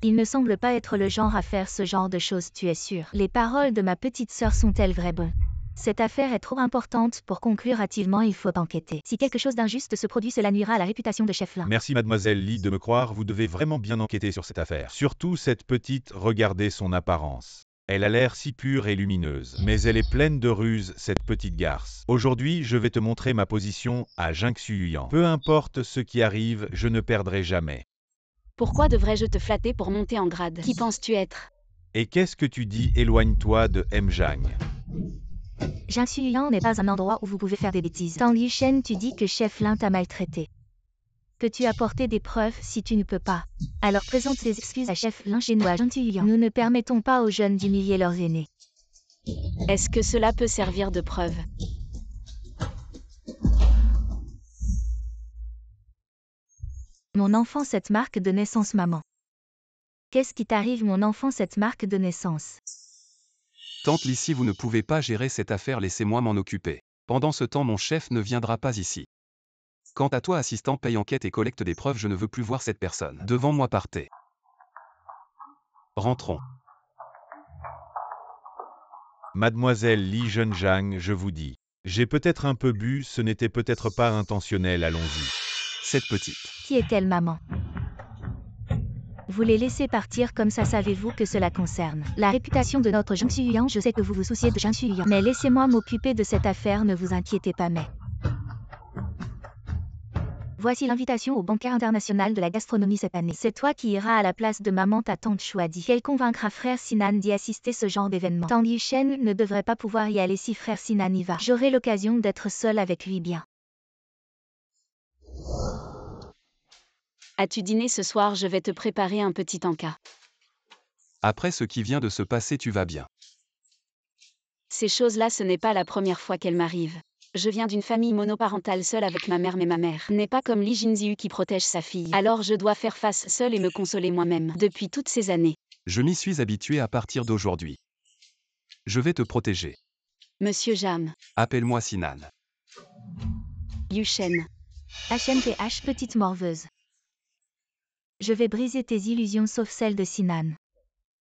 Il ne semble pas être le genre à faire ce genre de choses, tu es sûr. Les paroles de ma petite sœur sont-elles vraies? Bon. Cette affaire est trop importante pour conclure hâtivement, il faut enquêter. Si quelque chose d'injuste se produit, cela nuira à la réputation de chef Lin. Merci mademoiselle Li de me croire, vous devez vraiment bien enquêter sur cette affaire. Surtout cette petite, regardez son apparence. Elle a l'air si pure et lumineuse. Mais elle est pleine de ruses, cette petite garce. Aujourd'hui, je vais te montrer ma position à Jiangsu. Peu importe ce qui arrive, je ne perdrai jamais. Pourquoi devrais-je te flatter pour monter en grade? Qui penses-tu être? Et qu'est-ce que tu dis? Éloigne-toi de Mjang. Zhang Xuyang n'est pas un endroit où vous pouvez faire des bêtises. Tang Liushen, tu dis que chef Lin t'a maltraité. Peux-tu apporter des preuves? Si tu ne peux pas, alors présente tes excuses à chef Lin chez nous à Zhang Xuyang. Nous ne permettons pas aux jeunes d'humilier leurs aînés. Est-ce que cela peut servir de preuve? Mon enfant, cette marque de naissance, maman. Qu'est-ce qui t'arrive, mon enfant, cette marque de naissance? Tante Lissy, vous ne pouvez pas gérer cette affaire, laissez-moi m'en occuper. Pendant ce temps, mon chef ne viendra pas ici. Quant à toi, assistant, paye, enquête et collecte des preuves, je ne veux plus voir cette personne. Devant moi, partez. Rentrons. Mademoiselle Li Zhenjiang, je vous dis. J'ai peut-être un peu bu, ce n'était peut-être pas intentionnel, allons-y. Cette petite. Qui est-elle, maman? Vous les laissez partir comme ça, savez-vous que cela concerne la réputation de notre Zhang Xuyang? Je sais que vous vous souciez de Zhang Xuyang, mais laissez-moi m'occuper de cette affaire, ne vous inquiétez pas, mais... Voici l'invitation au banquet international de la gastronomie cette année. C'est toi qui iras à la place de maman, ta tante Shuadi. Elle convaincra frère Sinan d'y assister ce genre d'événement. Tang Liushen ne devrait pas pouvoir y aller si frère Sinan y va. J'aurai l'occasion d'être seule avec lui bien. As-tu dîné ce soir? Je vais te préparer un petit encas. Après ce qui vient de se passer, tu vas bien. Ces choses-là, ce n'est pas la première fois qu'elles m'arrivent. Je viens d'une famille monoparentale seule avec ma mère, mais ma mère n'est pas comme Li Jinziu qui protège sa fille. Alors je dois faire face seule et me consoler moi-même depuis toutes ces années. Je m'y suis habitué à partir d'aujourd'hui. Je vais te protéger. Monsieur Jam. Appelle-moi Sinan. Yushen. HMTH, petite morveuse. Je vais briser tes illusions sauf celle de Sinan.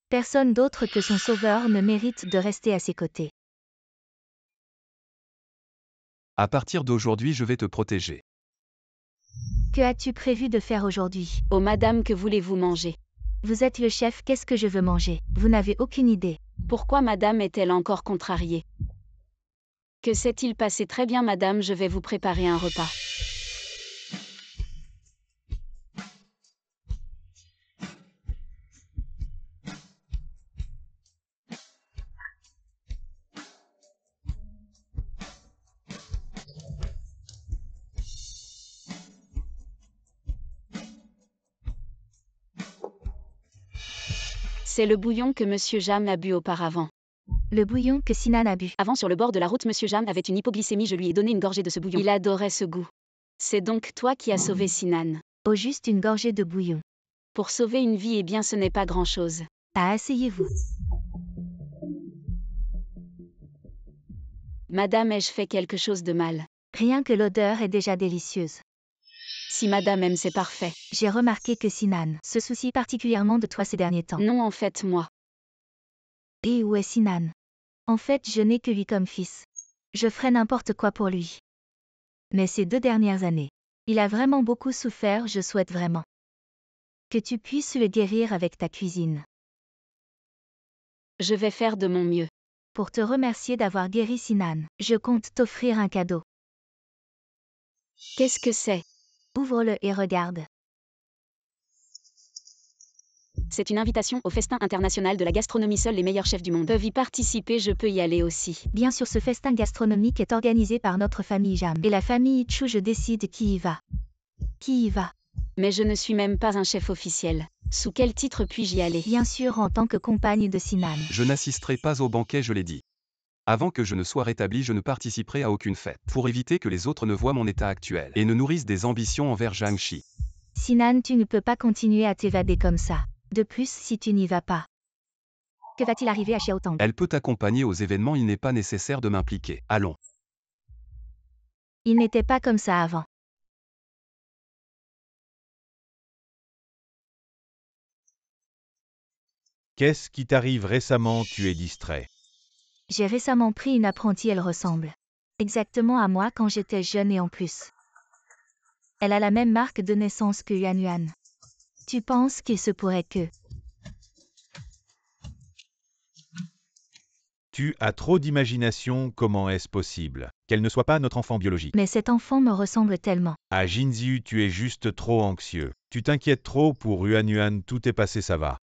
Personne d'autre que son sauveur ne mérite de rester à ses côtés. À partir d'aujourd'hui, je vais te protéger. Que as-tu prévu de faire aujourd'hui? Oh madame, que voulez-vous manger? Vous êtes le chef, qu'est-ce que je veux manger? Vous n'avez aucune idée. Pourquoi madame est-elle encore contrariée? Que s'est-il passé? Très bien madame, je vais vous préparer un repas. C'est le bouillon que Monsieur Jam a bu auparavant. Le bouillon que Sinan a bu. Avant, sur le bord de la route, Monsieur Jam avait une hypoglycémie, je lui ai donné une gorgée de ce bouillon. Il adorait ce goût. C'est donc toi qui as sauvé Sinan. Oh, juste une gorgée de bouillon. Pour sauver une vie, eh bien ce n'est pas grand-chose. Ah, asseyez-vous. Madame, ai-je fait quelque chose de mal? Rien que l'odeur est déjà délicieuse. Si madame aime, c'est parfait. J'ai remarqué que Sinan se soucie particulièrement de toi ces derniers temps. Non, en fait, moi. Et où est Sinan? En fait, je n'ai que lui comme fils. Je ferai n'importe quoi pour lui. Mais ces 2 dernières années, il a vraiment beaucoup souffert, je souhaite vraiment que tu puisses le guérir avec ta cuisine. Je vais faire de mon mieux. Pour te remercier d'avoir guéri Sinan, je compte t'offrir un cadeau. Qu'est-ce que c'est? Ouvre-le et regarde. C'est une invitation au festin international de la gastronomie. Seuls les meilleurs chefs du monde peuvent y participer, je peux y aller aussi. Bien sûr, ce festin gastronomique est organisé par notre famille Jam. Et la famille Chu, je décide qui y va. Qui y va? Mais je ne suis même pas un chef officiel. Sous quel titre puis-je y aller? Bien sûr, en tant que compagne de Sinan. Je n'assisterai pas au banquet, je l'ai dit. Avant que je ne sois rétabli, je ne participerai à aucune fête, pour éviter que les autres ne voient mon état actuel et ne nourrissent des ambitions envers Zhang Xi. Sinan, tu ne peux pas continuer à t'évader comme ça. De plus, si tu n'y vas pas, que va-t-il arriver à Xiaotang? Elle peut t'accompagner aux événements, il n'est pas nécessaire de m'impliquer. Allons. Il n'était pas comme ça avant. Qu'est-ce qui t'arrive récemment? Tu es distrait. J'ai récemment pris une apprentie, elle ressemble exactement à moi quand j'étais jeune et en plus, elle a la même marque de naissance que Yuan Yuan. Tu penses qu'il se pourrait que... Tu as trop d'imagination, comment est-ce possible? Qu'elle ne soit pas notre enfant biologique. Mais cet enfant me ressemble tellement. À Jinziu, tu es juste trop anxieux. Tu t'inquiètes trop pour Yuan Yuan, tout est passé, ça va.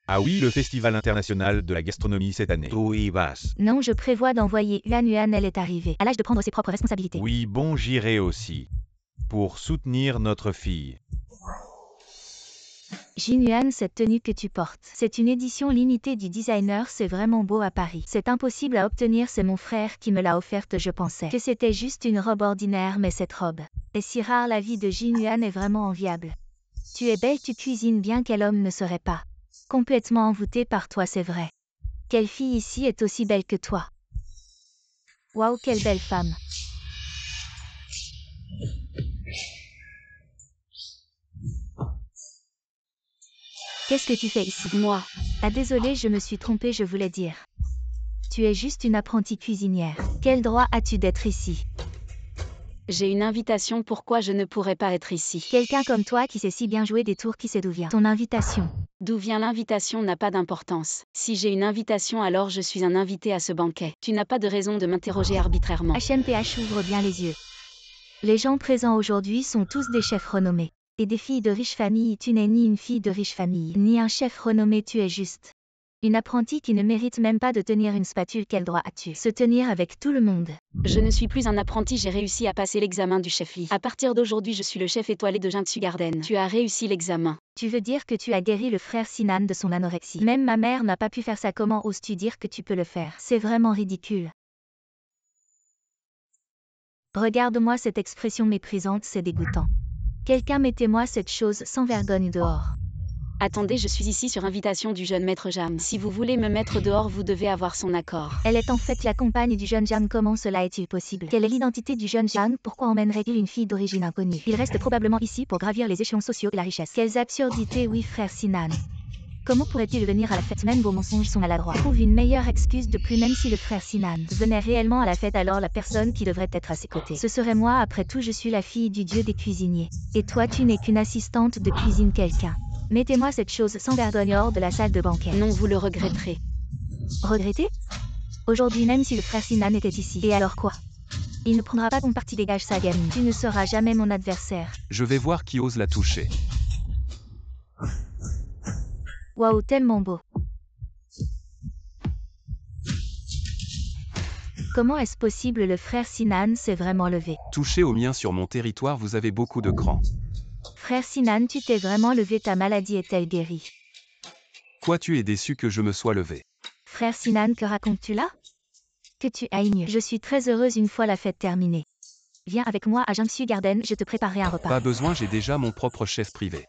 Ah oui, le Festival international de la gastronomie cette année. Tú ibas. Non, je prévois d'envoyer Yuan, elle est arrivée. À l'âge de prendre ses propres responsabilités. Oui, bon, j'irai aussi. Pour soutenir notre fille. Yuan, cette tenue que tu portes. C'est une édition limitée du designer, c'est vraiment beau à Paris. C'est impossible à obtenir, c'est mon frère qui me l'a offerte, je pensais que c'était juste une robe ordinaire, mais cette robe est si rare, la vie de Yuan est vraiment enviable. Tu es belle, tu cuisines bien, quel homme ne serait pas complètement envoûté par toi, c'est vrai. Quelle fille ici est aussi belle que toi? Waouh, quelle belle femme. Qu'est-ce que tu fais ici? Moi, Ah désolé, je me suis trompée, je voulais dire. Tu es juste une apprentie cuisinière. Quel droit as-tu d'être ici? j'ai une invitation, pourquoi je ne pourrais pas être ici? Quelqu'un comme toi qui sait si bien jouer des tours, qui sait d'où vient ton invitation? D'où vient l'invitation n'a pas d'importance. Si j'ai une invitation, alors je suis un invité à ce banquet. Tu n'as pas de raison de m'interroger arbitrairement. HMPH, ouvre bien les yeux. Les gens présents aujourd'hui sont tous des chefs renommés. Et des filles de riches familles, tu n'es ni une fille de riche famille, ni un chef renommé, tu es juste une apprentie qui ne mérite même pas de tenir une spatule. Quel droit as-tu se tenir avec tout le monde? Je ne suis plus un apprenti, j'ai réussi à passer l'examen du chef Lee. À partir d'aujourd'hui, je suis le chef étoilé de Jingsu Garden. Tu as réussi l'examen. Tu veux dire que tu as guéri le frère Sinan de son anorexie? Même ma mère n'a pas pu faire ça, comment oses-tu dire que tu peux le faire? C'est vraiment ridicule. Regarde-moi cette expression méprisante, c'est dégoûtant. Quelqu'un mettez-moi cette chose sans vergogne dehors. Attendez, je suis ici sur invitation du jeune maître Jam. Si vous voulez me mettre dehors, vous devez avoir son accord. Elle est en fait la compagne du jeune Jiang, comment cela est-il possible? Quelle est l'identité du jeune Jiang? Pourquoi emmènerait-il une fille d'origine inconnue? Il reste probablement ici pour gravir les échelons sociaux et la richesse. Quelles absurdités, oui frère Sinan. Comment pourrait-il venir à la fête? Même vos mensonges sont maladroits. Trouve une meilleure excuse de plus, même si le frère Sinan venait réellement à la fête, alors la personne qui devrait être à ses côtés, ce serait moi. Après tout, je suis la fille du dieu des cuisiniers. Et toi, tu n'es qu'une assistante de cuisine. Quelqu'un mettez-moi cette chose sans vergogne hors de la salle de banquet. Non, vous le regretterez. Regretter? Aujourd'hui, même si le frère Sinan était ici. Et alors quoi? Il ne prendra pas ton parti, dégage sa gamine. Tu ne seras jamais mon adversaire. Je vais voir qui ose la toucher. Waouh, tellement beau. Comment est-ce possible? Le frère Sinan s'est vraiment levé. Touchez au mien sur mon territoire, vous avez beaucoup de cran. Frère Sinan, tu t'es vraiment levé, ta maladie est-elle guérie? Quoi, tu es déçu que je me sois levé? Frère Sinan, que racontes-tu là? Que tu aignes. Je suis très heureuse une fois la fête terminée. Viens avec moi à Jingsu Garden, je te préparerai un repas. Pas besoin, j'ai déjà mon propre chef privé.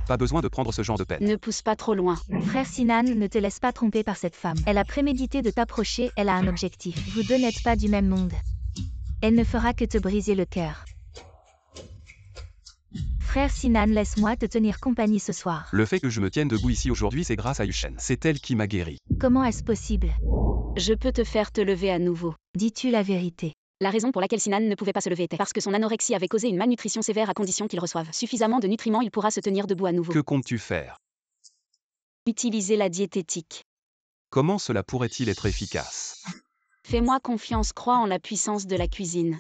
Pas besoin de prendre ce genre de peine. Ne pousse pas trop loin. Frère Sinan, ne te laisse pas tromper par cette femme. Elle a prémédité de t'approcher, elle a un objectif. Vous deux n'êtes pas du même monde. Elle ne fera que te briser le cœur. Frère Sinan, laisse-moi te tenir compagnie ce soir. Le fait que je me tienne debout ici aujourd'hui, c'est grâce à Yuchen. C'est elle qui m'a guéri. Comment est-ce possible? Je peux te faire te lever à nouveau. Dis-tu la vérité? La raison pour laquelle Sinan ne pouvait pas se lever était parce que son anorexie avait causé une malnutrition sévère. À condition qu'il reçoive suffisamment de nutriments, il pourra se tenir debout à nouveau. Que comptes-tu faire? Utiliser la diététique. Comment cela pourrait-il être efficace? Fais-moi confiance, crois en la puissance de la cuisine.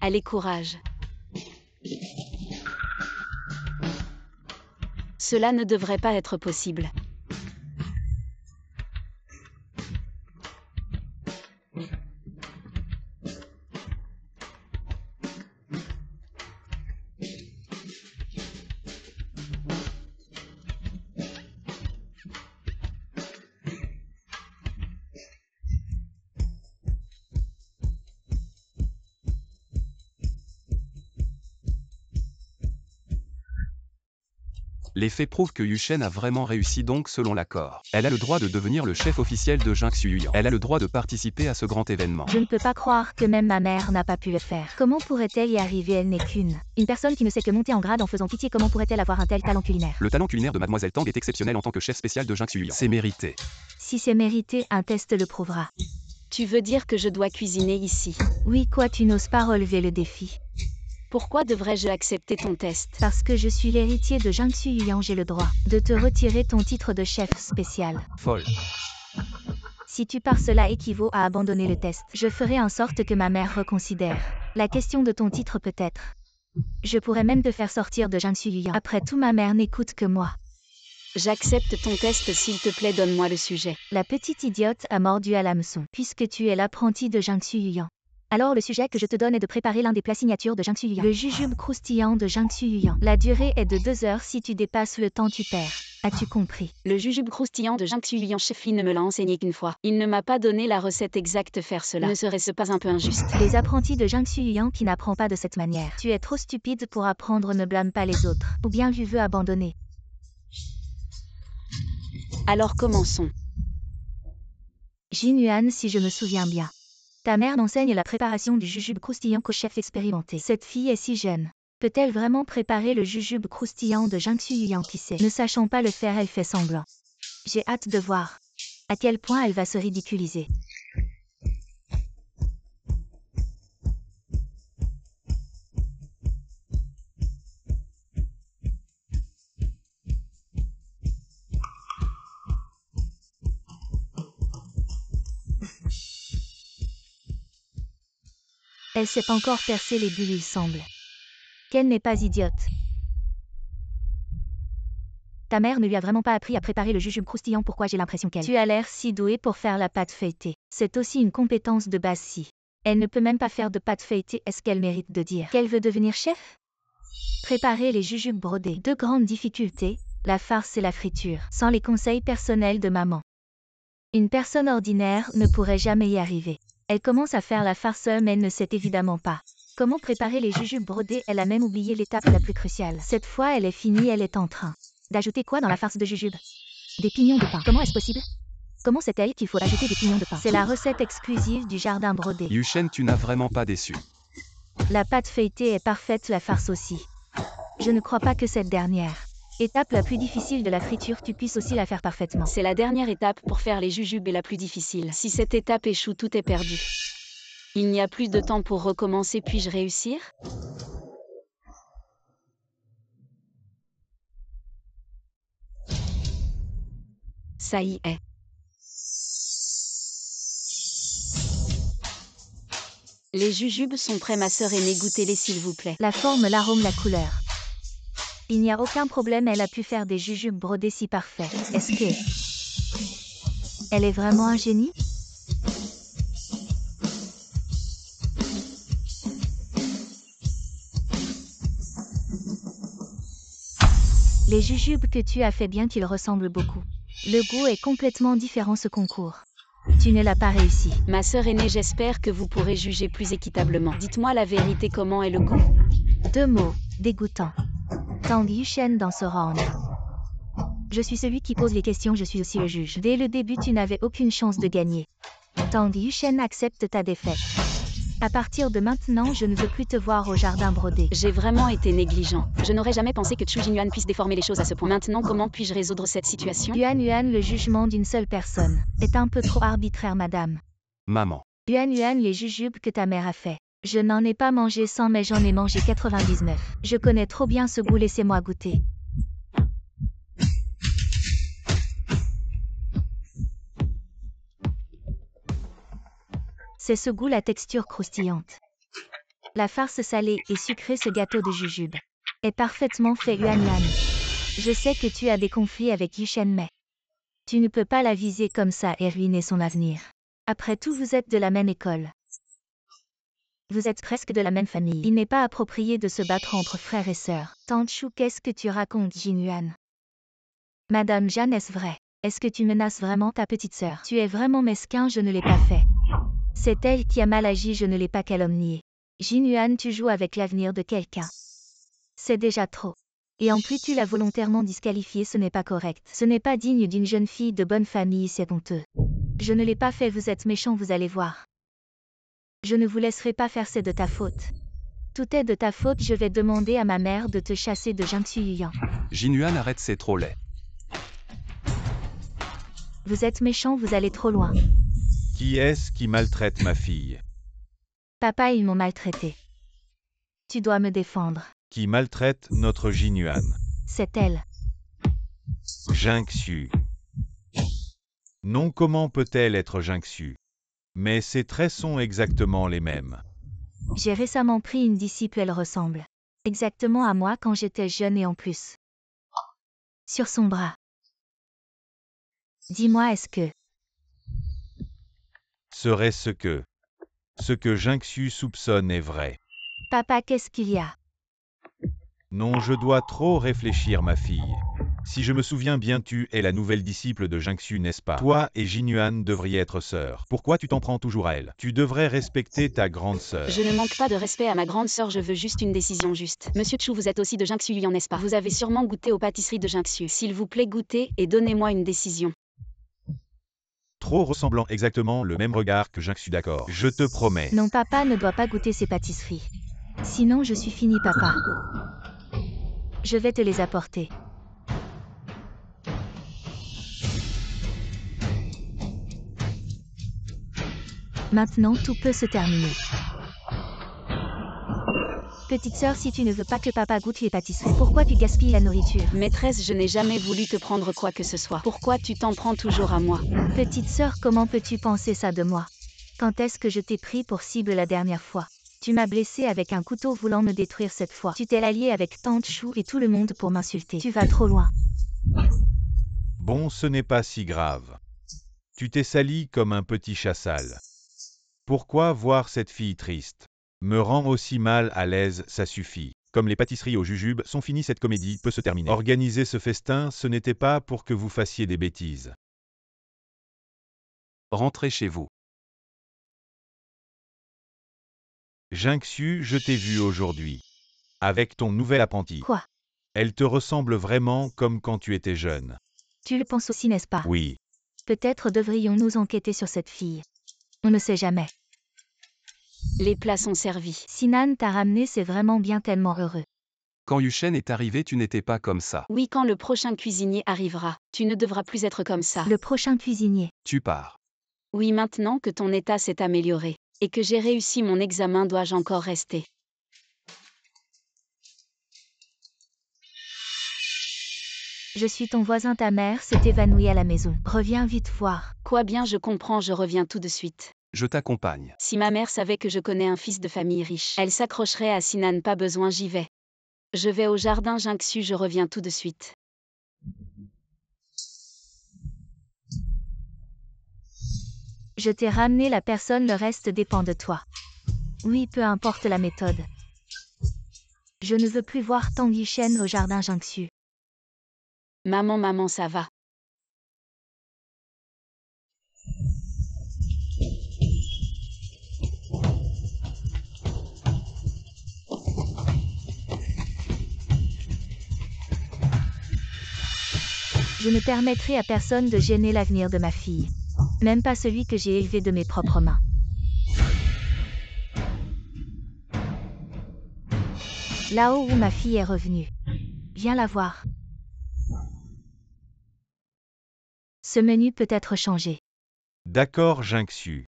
Allez, courage. Cela ne devrait pas être possible. Les faits prouvent que Yuchen a vraiment réussi, donc selon l'accord. Elle a le droit de devenir le chef officiel de Jingsu Yuan. Elle a le droit de participer à ce grand événement. Je ne peux pas croire que même ma mère n'a pas pu le faire. Comment pourrait-elle y arriver? Elle n'est qu'une personne qui ne sait que monter en grade en faisant pitié. Comment pourrait-elle avoir un tel talent culinaire? Le talent culinaire de Mademoiselle Tang est exceptionnel en tant que chef spécial de Jingsu Yuan. C'est mérité. Si c'est mérité, un test le prouvera. Tu veux dire que je dois cuisiner ici? Oui, quoi, tu n'oses pas relever le défi? Pourquoi devrais-je accepter ton test? Parce que je suis l'héritier de Jiang Xuyuyan, j'ai le droit de te retirer ton titre de chef spécial. Folle. Si tu pars, cela équivaut à abandonner le test. Je ferai en sorte que ma mère reconsidère la question de ton titre peut-être. Je pourrais même te faire sortir de Jiang Xuyuyan. Après tout, ma mère n'écoute que moi. J'accepte ton test, s'il te plaît, donne-moi le sujet. La petite idiote a mordu à l'hameçon, puisque tu es l'apprenti de Jiang Xuyuyan. Alors le sujet que je te donne est de préparer l'un des plats signatures de Jiang Xuyuyan. Le jujube croustillant de Jiang Xuyuyan. La durée est de 2 heures, si tu dépasses le temps tu perds. As-tu compris? Le jujube croustillant de Jiang Xuyuyan, chef, il ne me l'a enseigné qu'une fois. Il ne m'a pas donné la recette exacte. Faire cela ne serait-ce pas un peu injuste? Les apprentis de Jiang Xuyuyan qui n'apprend pas de cette manière. Tu es trop stupide pour apprendre, ne blâme pas les autres. Ou bien tu veux abandonner. Alors commençons. Jinyuan, si je me souviens bien. Ta mère enseigne la préparation du jujube croustillant qu'au chef expérimenté. Cette fille est si jeune. Peut-elle vraiment préparer le jujube croustillant de Jiang Xuyuyan? Qui sait? Ne sachant pas le faire, elle fait semblant. J'ai hâte de voir à quel point elle va se ridiculiser. Elle sait encore percer les bulles, il semble. Qu'elle n'est pas idiote. Ta mère ne lui a vraiment pas appris à préparer le jujube croustillant. Pourquoi j'ai l'impression qu'elle... Tu as l'air si douée pour faire la pâte feuilletée. C'est aussi une compétence de base. Si elle ne peut même pas faire de pâte feuilletée, est-ce qu'elle mérite de dire qu'elle veut devenir chef? Préparer les jujubes brodés. 2 grandes difficultés, la farce et la friture. Sans les conseils personnels de maman, une personne ordinaire ne pourrait jamais y arriver. Elle commence à faire la farce, mais elle ne sait évidemment pas comment préparer les jujubes brodés. Elle a même oublié l'étape la plus cruciale. Cette fois, elle est finie, elle est en train d'ajouter quoi dans la farce de jujube? Des pignons de pain. Comment est-ce possible? Comment sait-elle qu'il faut ajouter des pignons de pain? C'est la recette exclusive du jardin brodé. Yushen, tu n'as vraiment pas déçu. La pâte feuilletée est parfaite, la farce aussi. Je ne crois pas que cette dernière étape la plus difficile de la friture, tu puisses aussi la faire parfaitement. C'est la dernière étape pour faire les jujubes et la plus difficile. Si cette étape échoue, tout est perdu. Il n'y a plus de temps pour recommencer. Puis-je réussir? Ça y est. Les jujubes sont prêts, ma sœur aînée, goûtez-les s'il vous plaît. La forme, l'arôme, la couleur. Il n'y a aucun problème, elle a pu faire des jujubes brodés si parfaits. Est-ce que... elle est vraiment un génie? Les jujubes que tu as fait, bien qu'ils ressemblent beaucoup, le goût est complètement différent ce concours. Tu ne l'as pas réussi. Ma sœur aînée, j'espère que vous pourrez juger plus équitablement. Dites-moi la vérité, comment est le goût? 2 mots, dégoûtant. Tang Yushen dans ce round. Je suis celui qui pose les questions, je suis aussi le juge. Dès le début, tu n'avais aucune chance de gagner. Tang Yushen accepte ta défaite. À partir de maintenant, je ne veux plus te voir au jardin brodé. J'ai vraiment été négligent. Je n'aurais jamais pensé que Chu Jinyuan puisse déformer les choses à ce point. Maintenant, comment puis-je résoudre cette situation? Yuan, le jugement d'une seule personne est un peu trop arbitraire, madame. Maman. Yuan, les jujubes que ta mère a fait. Je n'en ai pas mangé 100, mais j'en ai mangé 99. Je connais trop bien ce goût, laissez-moi goûter. C'est ce goût, la texture croustillante. La farce salée et sucrée, ce gâteau de jujube est parfaitement fait. Yuan. Je sais que tu as des conflits avec Yushen, mais tu ne peux pas la viser comme ça et ruiner son avenir. Après tout, vous êtes de la même école. Vous êtes presque de la même famille. Il n'est pas approprié de se battre entre frères et sœurs. Tante Chou, qu'est-ce que tu racontes, Jinyuan? Madame Jeanne, est-ce vrai? Est-ce que tu menaces vraiment ta petite sœur? Tu es vraiment mesquin, je ne l'ai pas fait. C'est elle qui a mal agi, je ne l'ai pas calomniée. Jinyuan, tu joues avec l'avenir de quelqu'un. C'est déjà trop. Et en plus, tu l'as volontairement disqualifiée, ce n'est pas correct. Ce n'est pas digne d'une jeune fille de bonne famille, c'est honteux. Je ne l'ai pas fait, vous êtes méchant, vous allez voir. Je ne vous laisserai pas faire, c'est de ta faute. Tout est de ta faute, je vais demander à ma mère de te chasser de Jiang Xuyuyan. Jinyuan, arrête, c'est trop laid. Vous êtes méchant, vous allez trop loin. Qui est-ce qui maltraite ma fille? Papa, ils m'ont maltraité. Tu dois me défendre. Qui maltraite notre Jinyuan. C'est elle. Jingxiu. Non, comment peut-elle être Jingxiu? Mais ses traits sont exactement les mêmes. J'ai récemment pris une disciple, elle ressemble exactement à moi quand j'étais jeune et en plus. Sur son bras. Dis-moi, est-ce que Serait ce que Jingxiu soupçonne est vrai. Papa, qu'est-ce qu'il y a? Non, je dois trop réfléchir, ma fille. Si je me souviens bien, tu es la nouvelle disciple de Jingxiu, n'est-ce pas? Toi et Jinyuan devriez être sœurs. Pourquoi tu t'en prends toujours à elle? Tu devrais respecter ta grande sœur. Je ne manque pas de respect à ma grande sœur, je veux juste une décision juste. Monsieur Chu, vous êtes aussi de Jingxiu, n'est-ce pas? Vous avez sûrement goûté aux pâtisseries de Jingxiu. S'il vous plaît, goûtez et donnez-moi une décision. Trop ressemblant, exactement le même regard que Jingxiu, d'accord. Je te promets. Non, papa ne doit pas goûter ces pâtisseries. Sinon, je suis fini, papa. Je vais te les apporter. Maintenant, tout peut se terminer. Petite sœur, si tu ne veux pas que papa goûte les pâtisseries, pourquoi tu gaspilles la nourriture? Maîtresse, je n'ai jamais voulu te prendre quoi que ce soit. Pourquoi tu t'en prends toujours à moi? Petite sœur, comment peux-tu penser ça de moi? Quand est-ce que je t'ai pris pour cible la dernière fois? Tu m'as blessé avec un couteau voulant me détruire cette fois. Tu t'es allié avec Tante Chou et tout le monde pour m'insulter. Tu vas trop loin. Bon, ce n'est pas si grave. Tu t'es sali comme un petit chat sale. Pourquoi voir cette fille triste? Me rend aussi mal à l'aise, ça suffit. Comme les pâtisseries aux jujubes sont finies, cette comédie peut se terminer. Organiser ce festin, ce n'était pas pour que vous fassiez des bêtises. Rentrez chez vous. Jingxiu, je t'ai vu aujourd'hui. Avec ton nouvel apprenti. Quoi? Elle te ressemble vraiment comme quand tu étais jeune. Tu le penses aussi, n'est-ce pas? Oui. Peut-être devrions-nous enquêter sur cette fille. On ne sait jamais. Les plats sont servis. Sinan t'a ramené, c'est vraiment bien, tellement heureux. Quand Yushen est arrivé, tu n'étais pas comme ça. Oui, quand le prochain cuisinier arrivera, tu ne devras plus être comme ça. Le prochain cuisinier. Tu pars. Oui, maintenant que ton état s'est amélioré, et que j'ai réussi mon examen, dois-je encore rester? Je suis ton voisin, ta mère s'est évanouie à la maison. Reviens vite voir. Quoi, bien, je comprends, je reviens tout de suite. Je t'accompagne. Si ma mère savait que je connais un fils de famille riche, elle s'accrocherait à Sinan, pas besoin, j'y vais. Je vais au jardin Jingxiu, je reviens tout de suite. Je t'ai ramené la personne, le reste dépend de toi. Oui, peu importe la méthode. Je ne veux plus voir Tang Yushen au jardin Jingxiu. Maman, ça va. Je ne permettrai à personne de gêner l'avenir de ma fille. Même pas celui que j'ai élevé de mes propres mains. Là-haut où ma fille est revenue. Viens la voir. Ce menu peut être changé. D'accord, Jingxiu.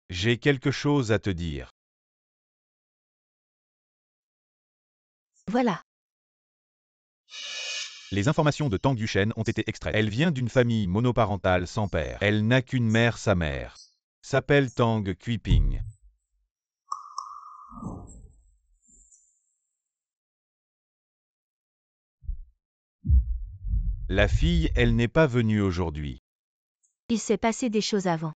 J'ai quelque chose à te dire. Voilà. Les informations de Tang Yushen ont été extraites. Elle vient d'une famille monoparentale sans père. Elle n'a qu'une mère, sa mère. S'appelle Tang Kuiping. La fille, elle n'est pas venue aujourd'hui. Il s'est passé des choses avant.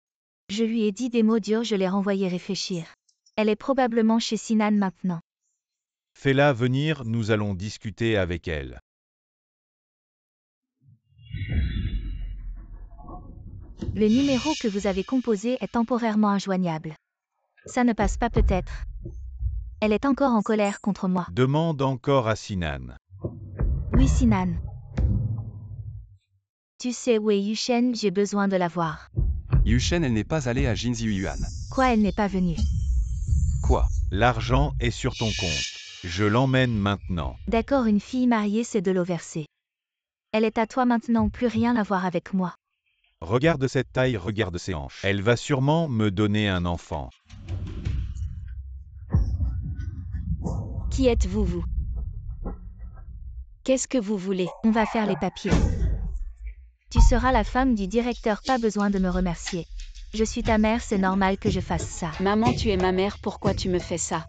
Je lui ai dit des mots durs, je l'ai renvoyée réfléchir. Elle est probablement chez Sinan maintenant. Fais-la venir, nous allons discuter avec elle. Le numéro que vous avez composé est temporairement injoignable. Ça ne passe pas peut-être. Elle est encore en colère contre moi. Demande encore à Sinan. Oui, Sinan. Tu sais où est Yushen, j'ai besoin de la voir. Yushen, elle n'est pas allée à Jinziyuan. Quoi, elle n'est pas venue? Quoi? L'argent est sur ton compte. Je l'emmène maintenant. D'accord, une fille mariée, c'est de l'eau versée. Elle est à toi maintenant, plus rien à voir avec moi. Regarde cette taille, regarde ses hanches. Elle va sûrement me donner un enfant. Qui êtes-vous, vous? Qu'est-ce que vous voulez? On va faire les papiers. Tu seras la femme du directeur, pas besoin de me remercier. Je suis ta mère, c'est normal que je fasse ça. Maman, tu es ma mère, pourquoi tu me fais ça?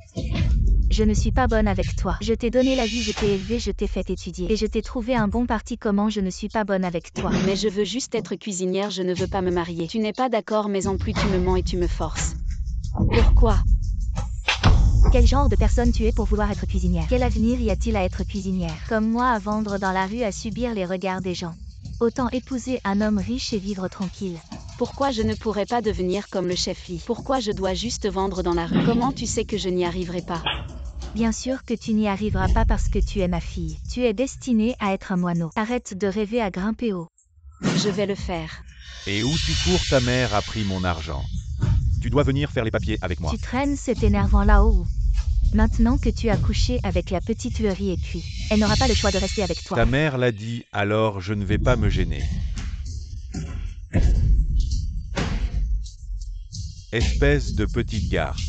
Je ne suis pas bonne avec toi. Je t'ai donné la vie, je t'ai élevé, je t'ai fait étudier. Et je t'ai trouvé un bon parti, comment je ne suis pas bonne avec toi? Mais je veux juste être cuisinière, je ne veux pas me marier. Tu n'es pas d'accord, mais en plus tu me mens et tu me forces. Pourquoi? Quel genre de personne tu es pour vouloir être cuisinière? Quel avenir y a-t-il à être cuisinière? Comme moi, à vendre dans la rue, à subir les regards des gens. Autant épouser un homme riche et vivre tranquille. Pourquoi je ne pourrais pas devenir comme le chef Lee? Pourquoi je dois juste vendre dans la rue? Comment tu sais que je n'y arriverai pas? Bien sûr que tu n'y arriveras pas parce que tu es ma fille. Tu es destinée à être un moineau. Arrête de rêver à grimper haut. Je vais le faire. Et où tu cours, ta mère a pris mon argent. Tu dois venir faire les papiers avec moi. Tu traînes cet énervant là-haut. Maintenant que tu as couché avec la petite tuerie et cuit, elle n'aura pas le choix de rester avec toi. Ta mère l'a dit, alors je ne vais pas me gêner. Espèce de petite garce.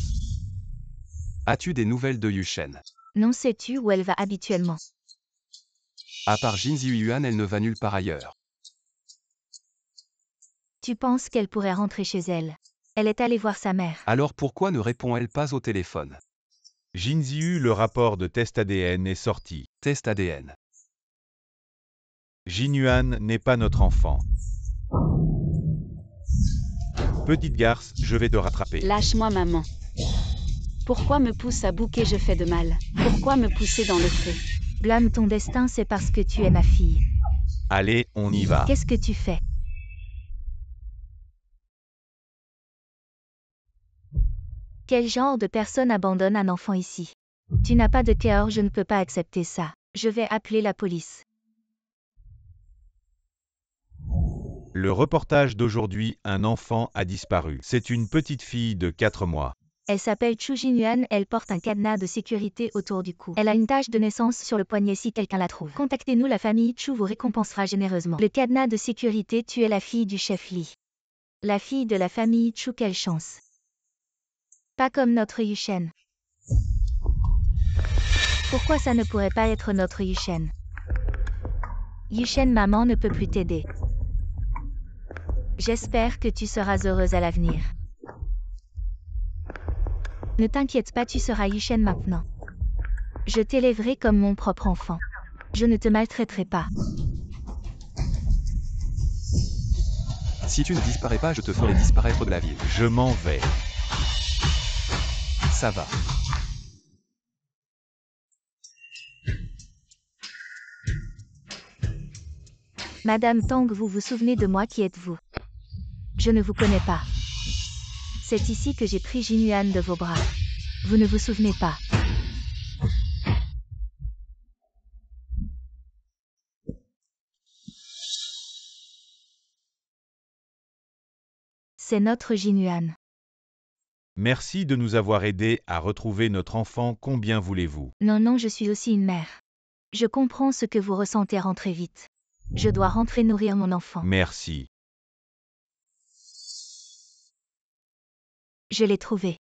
As-tu des nouvelles de Yushen? Non, sais-tu où elle va habituellement? À part Jin Ziyuan, elle ne va nulle part ailleurs. Tu penses qu'elle pourrait rentrer chez elle? Elle est allée voir sa mère. Alors pourquoi ne répond-elle pas au téléphone? Jin Ziyu, le rapport de test ADN est sorti. Test ADN. Jin Yuan n'est pas notre enfant. Petite garce, je vais te rattraper. Lâche-moi, maman. Pourquoi me pousse à bouquer, je fais de mal? Pourquoi me pousser dans le feu? Blâme ton destin, c'est parce que tu es ma fille. Allez, on y va. Qu'est-ce que tu fais? Quel genre de personne abandonne un enfant ici? Tu n'as pas de cœur, je ne peux pas accepter ça. Je vais appeler la police. Le reportage d'aujourd'hui, un enfant a disparu. C'est une petite fille de 4 mois. Elle s'appelle Chu Jinyuan, elle porte un cadenas de sécurité autour du cou. Elle a une tache de naissance sur le poignet si quelqu'un la trouve. Contactez-nous, la famille Chu vous récompensera généreusement. Le cadenas de sécurité, tu es la fille du chef Lee. La fille de la famille Chu, quelle chance. Pas comme notre Yushen. Pourquoi ça ne pourrait pas être notre Yushen? Yushen, maman ne peut plus t'aider. J'espère que tu seras heureuse à l'avenir. Ne t'inquiète pas, tu seras Yushen maintenant. Je t'élèverai comme mon propre enfant. Je ne te maltraiterai pas. Si tu ne disparais pas, je te ferai disparaître de la ville. Je m'en vais. Ça va. Madame Tang, vous vous souvenez de moi? Qui êtes-vous? Je ne vous connais pas. C'est ici que j'ai pris Jinyuan de vos bras. Vous ne vous souvenez pas. C'est notre Jinyuan. Merci de nous avoir aidés à retrouver notre enfant. Combien voulez-vous? Non, non, je suis aussi une mère. Je comprends ce que vous ressentez, rentrez vite. Je dois rentrer nourrir mon enfant. Merci. Je l'ai trouvé.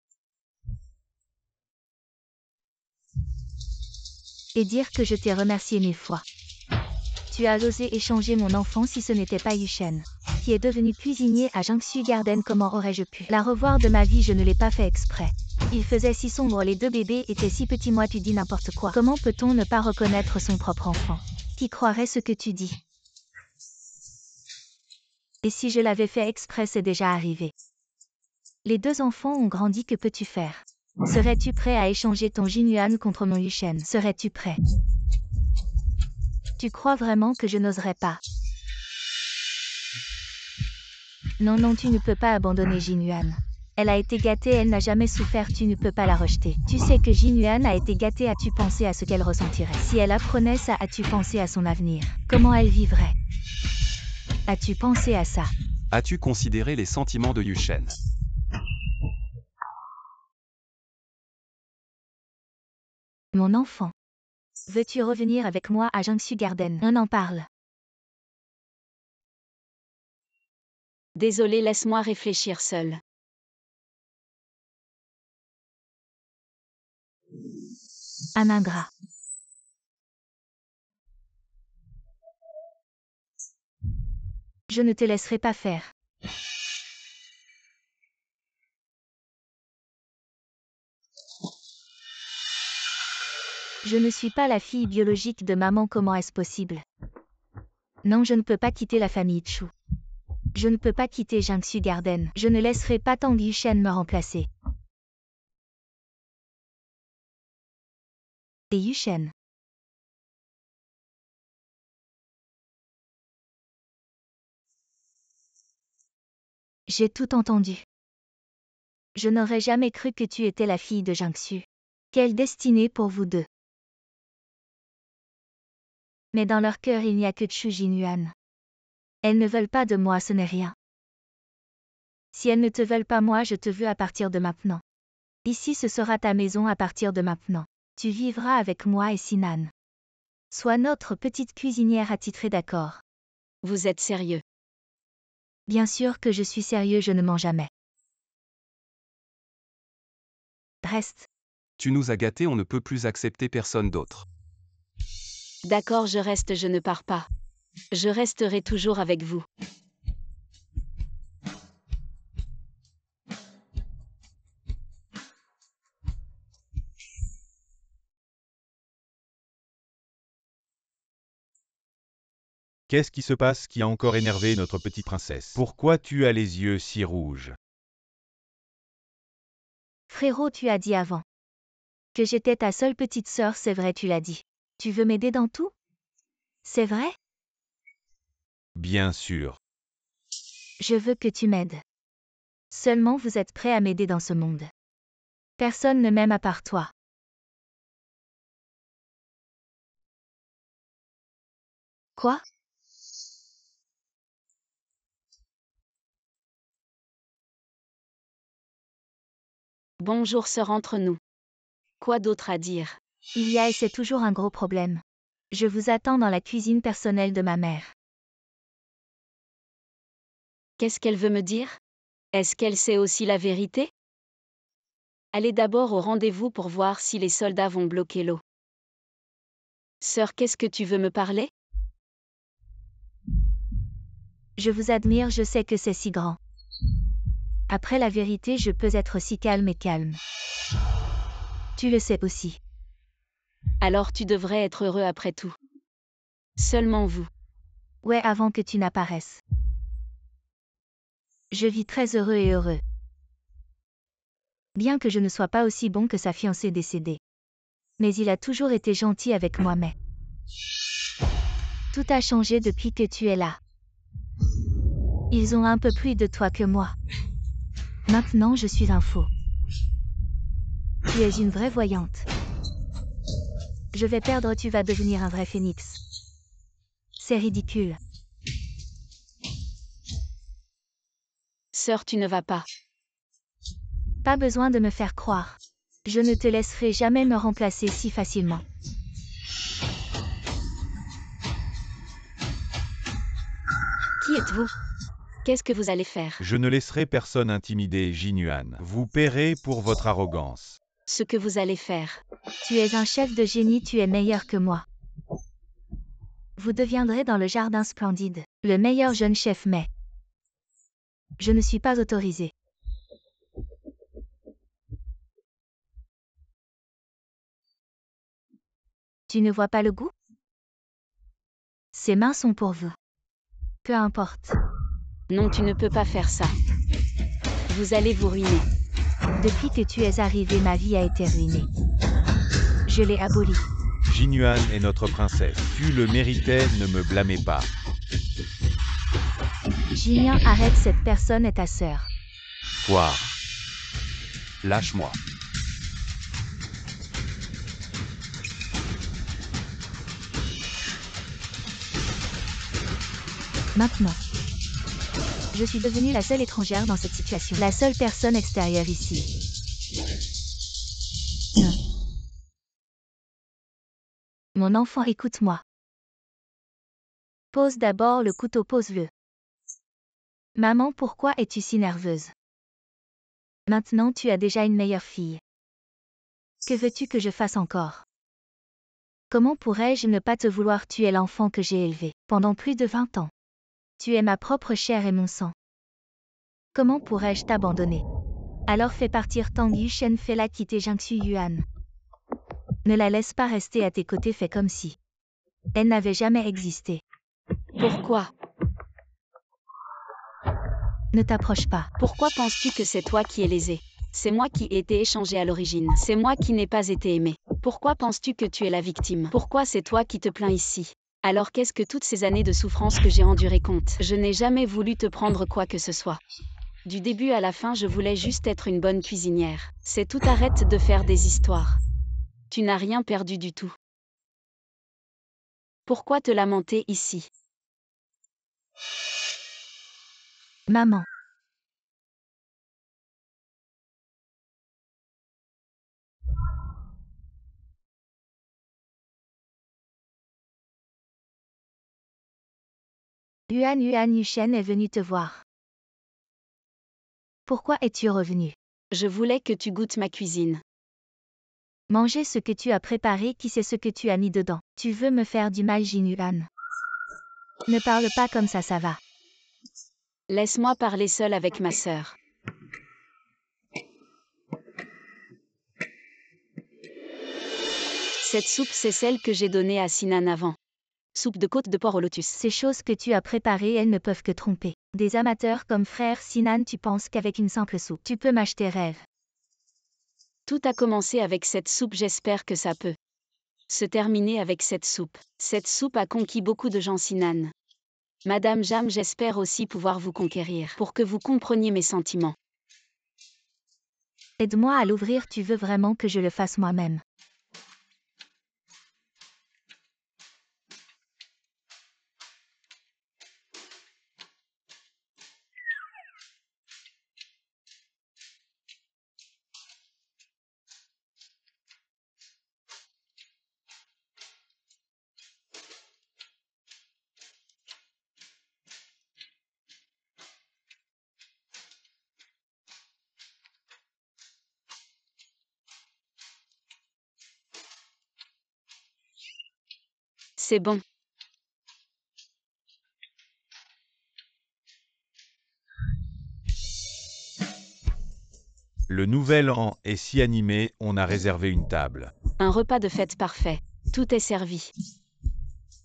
Et dire que je t'ai remercié 1000 fois. Tu as osé échanger mon enfant si ce n'était pas Yushen, qui est devenu cuisinier à Jiangsu Garden. Comment aurais-je pu la revoir de ma vie? Je ne l'ai pas fait exprès. Il faisait si sombre, les deux bébés étaient si petits. Moi, tu dis n'importe quoi. Comment peut-on ne pas reconnaître son propre enfant? Qui croirait ce que tu dis? Et si je l'avais fait exprès, c'est déjà arrivé. Les deux enfants ont grandi, que peux-tu faire? Serais-tu prêt à échanger ton Jinyuan contre mon Yushen? Serais-tu prêt? Tu crois vraiment que je n'oserais pas? Non, non, tu ne peux pas abandonner Jinyuan. Elle a été gâtée, elle n'a jamais souffert, tu ne peux pas la rejeter. Tu sais que Jinyuan a été gâtée, as-tu pensé à ce qu'elle ressentirait? Si elle apprenait ça, as-tu pensé à son avenir? Comment elle vivrait? As-tu pensé à ça? As-tu considéré les sentiments de Yushen? Mon enfant. Veux-tu revenir avec moi à Jiangsu Garden? On en parle. Désolé, laisse-moi réfléchir seule. Un ingrat. Je ne te laisserai pas faire. Je ne suis pas la fille biologique de maman, comment est-ce possible? Non, je ne peux pas quitter la famille Chu. Je ne peux pas quitter Jiangsu Garden. Je ne laisserai pas Tang Yushen me remplacer. Et Yushen. J'ai tout entendu. Je n'aurais jamais cru que tu étais la fille de Jiangsu. Quelle destinée pour vous deux. Mais dans leur cœur il n'y a que Chu Jinyuan. Elles ne veulent pas de moi, ce n'est rien. Si elles ne te veulent pas, moi je te veux à partir de maintenant. Ici ce sera ta maison à partir de maintenant. Tu vivras avec moi et Sinan. Sois notre petite cuisinière attitrée, d'accord? Vous êtes sérieux? Bien sûr que je suis sérieux, je ne mens jamais. Reste. Tu nous as gâtés, on ne peut plus accepter personne d'autre. D'accord, je reste, je ne pars pas. Je resterai toujours avec vous. Qu'est-ce qui se passe qui a encore énervé notre petite princesse? Pourquoi tu as les yeux si rouges? Frérot, tu as dit avant que j'étais ta seule petite sœur, c'est vrai, tu l'as dit. Tu veux m'aider dans tout? C'est vrai? Bien sûr. Je veux que tu m'aides. Seulement vous êtes prêt à m'aider dans ce monde. Personne ne m'aime à part toi. Quoi? Bonjour sœur, entre nous. Quoi d'autre à dire? Il y a et c'est toujours un gros problème. Je vous attends dans la cuisine personnelle de ma mère. Qu'est-ce qu'elle veut me dire? Est-ce qu'elle sait aussi la vérité? Allez d'abord au rendez-vous pour voir si les soldats vont bloquer l'eau. Sœur, qu'est-ce que tu veux me parler? Je vous admire, je sais que c'est si grand. Après la vérité, je peux être si calme et calme. Tu le sais aussi. Alors tu devrais être heureux après tout. Seulement vous. Ouais, avant que tu n'apparaisses. Je vis très heureux et heureux. Bien que je ne sois pas aussi bon que sa fiancée décédée. Mais il a toujours été gentil avec moi, mais... Tout a changé depuis que tu es là. Ils ont un peu plus de toi que moi. Maintenant je suis un faux. Tu es une vraie voyante. Je vais perdre, tu vas devenir un vrai phénix. C'est ridicule. Sœur, tu ne vas pas. Pas besoin de me faire croire. Je ne te laisserai jamais me remplacer si facilement. Qui êtes-vous? Qu'est-ce que vous allez faire? Je ne laisserai personne intimider Jinyuan. Vous paierez pour votre arrogance. Ce que vous allez faire. Tu es un chef de génie, tu es meilleur que moi. Vous deviendrez dans le jardin splendide le meilleur jeune chef, mais... Je ne suis pas autorisé. Tu ne vois pas le goût? Ces mains sont pour vous. Peu importe. Non, tu ne peux pas faire ça. Vous allez vous ruiner. Depuis que tu es arrivé, ma vie a été ruinée. Je l'ai abolie. Jinyuan est notre princesse. Tu le méritais, ne me blâmez pas. Jinyan, arrête, cette personne est ta sœur. Quoi? Lâche-moi. Maintenant. Je suis devenue la seule étrangère dans cette situation. La seule personne extérieure ici. Non. Mon enfant, écoute-moi. Pose d'abord le couteau, pose-le. Maman, pourquoi es-tu si nerveuse? Maintenant tu as déjà une meilleure fille. Que veux-tu que je fasse encore? Comment pourrais-je ne pas te vouloir? Tu es l'enfant que j'ai élevé pendant plus de 20 ans. Tu es ma propre chair et mon sang. Comment pourrais-je t'abandonner? Alors fais partir Tang Yuchen, fais-la quitter Jiangxu Yuan. Ne la laisse pas rester à tes côtés, fais comme si elle n'avait jamais existé. Pourquoi? Ne t'approche pas. Pourquoi penses-tu que c'est toi qui es lésé? C'est moi qui ai été échangé à l'origine. C'est moi qui n'ai pas été aimé. Pourquoi penses-tu que tu es la victime? Pourquoi c'est toi qui te plains ici? Alors qu'est-ce que toutes ces années de souffrance que j'ai endurées comptent? Je n'ai jamais voulu te prendre quoi que ce soit. Du début à la fin, je voulais juste être une bonne cuisinière. C'est tout, arrête de faire des histoires. Tu n'as rien perdu du tout. Pourquoi te lamenter ici? Maman. Yuan Yuchen est venu te voir. Pourquoi es-tu revenu? Je voulais que tu goûtes ma cuisine. Manger ce que tu as préparé, qui sait ce que tu as mis dedans? Tu veux me faire du mal, Jin Yuan? Ne parle pas comme ça va. Laisse-moi parler seule avec ma sœur. Cette soupe, c'est celle que j'ai donnée à Sinan avant. Soupe de côte de porc au lotus. Ces choses que tu as préparées, elles ne peuvent que tromper. Des amateurs comme frère Sinan, tu penses qu'avec une simple soupe, tu peux m'acheter rêve. Tout a commencé avec cette soupe, j'espère que ça peut se terminer avec cette soupe. Cette soupe a conquis beaucoup de gens, Sinan. Madame Jam, j'espère aussi pouvoir vous conquérir pour que vous compreniez mes sentiments. Aide-moi à l'ouvrir, tu veux vraiment que je le fasse moi-même? C'est bon. Le nouvel an est si animé, on a réservé une table. Un repas de fête parfait. Tout est servi.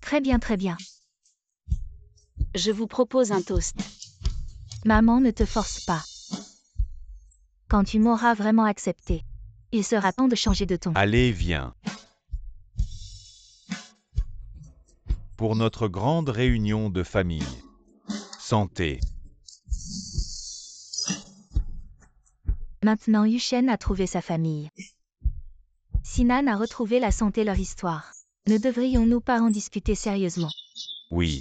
Très bien, très bien. Je vous propose un toast. Maman, ne te force pas. Quand tu m'auras vraiment accepté, il sera temps de changer de ton. Allez, viens. Pour notre grande réunion de famille. Santé. Maintenant Yuchen a trouvé sa famille. Sinan a retrouvé la santé, leur histoire. Ne devrions-nous pas en discuter sérieusement? Oui.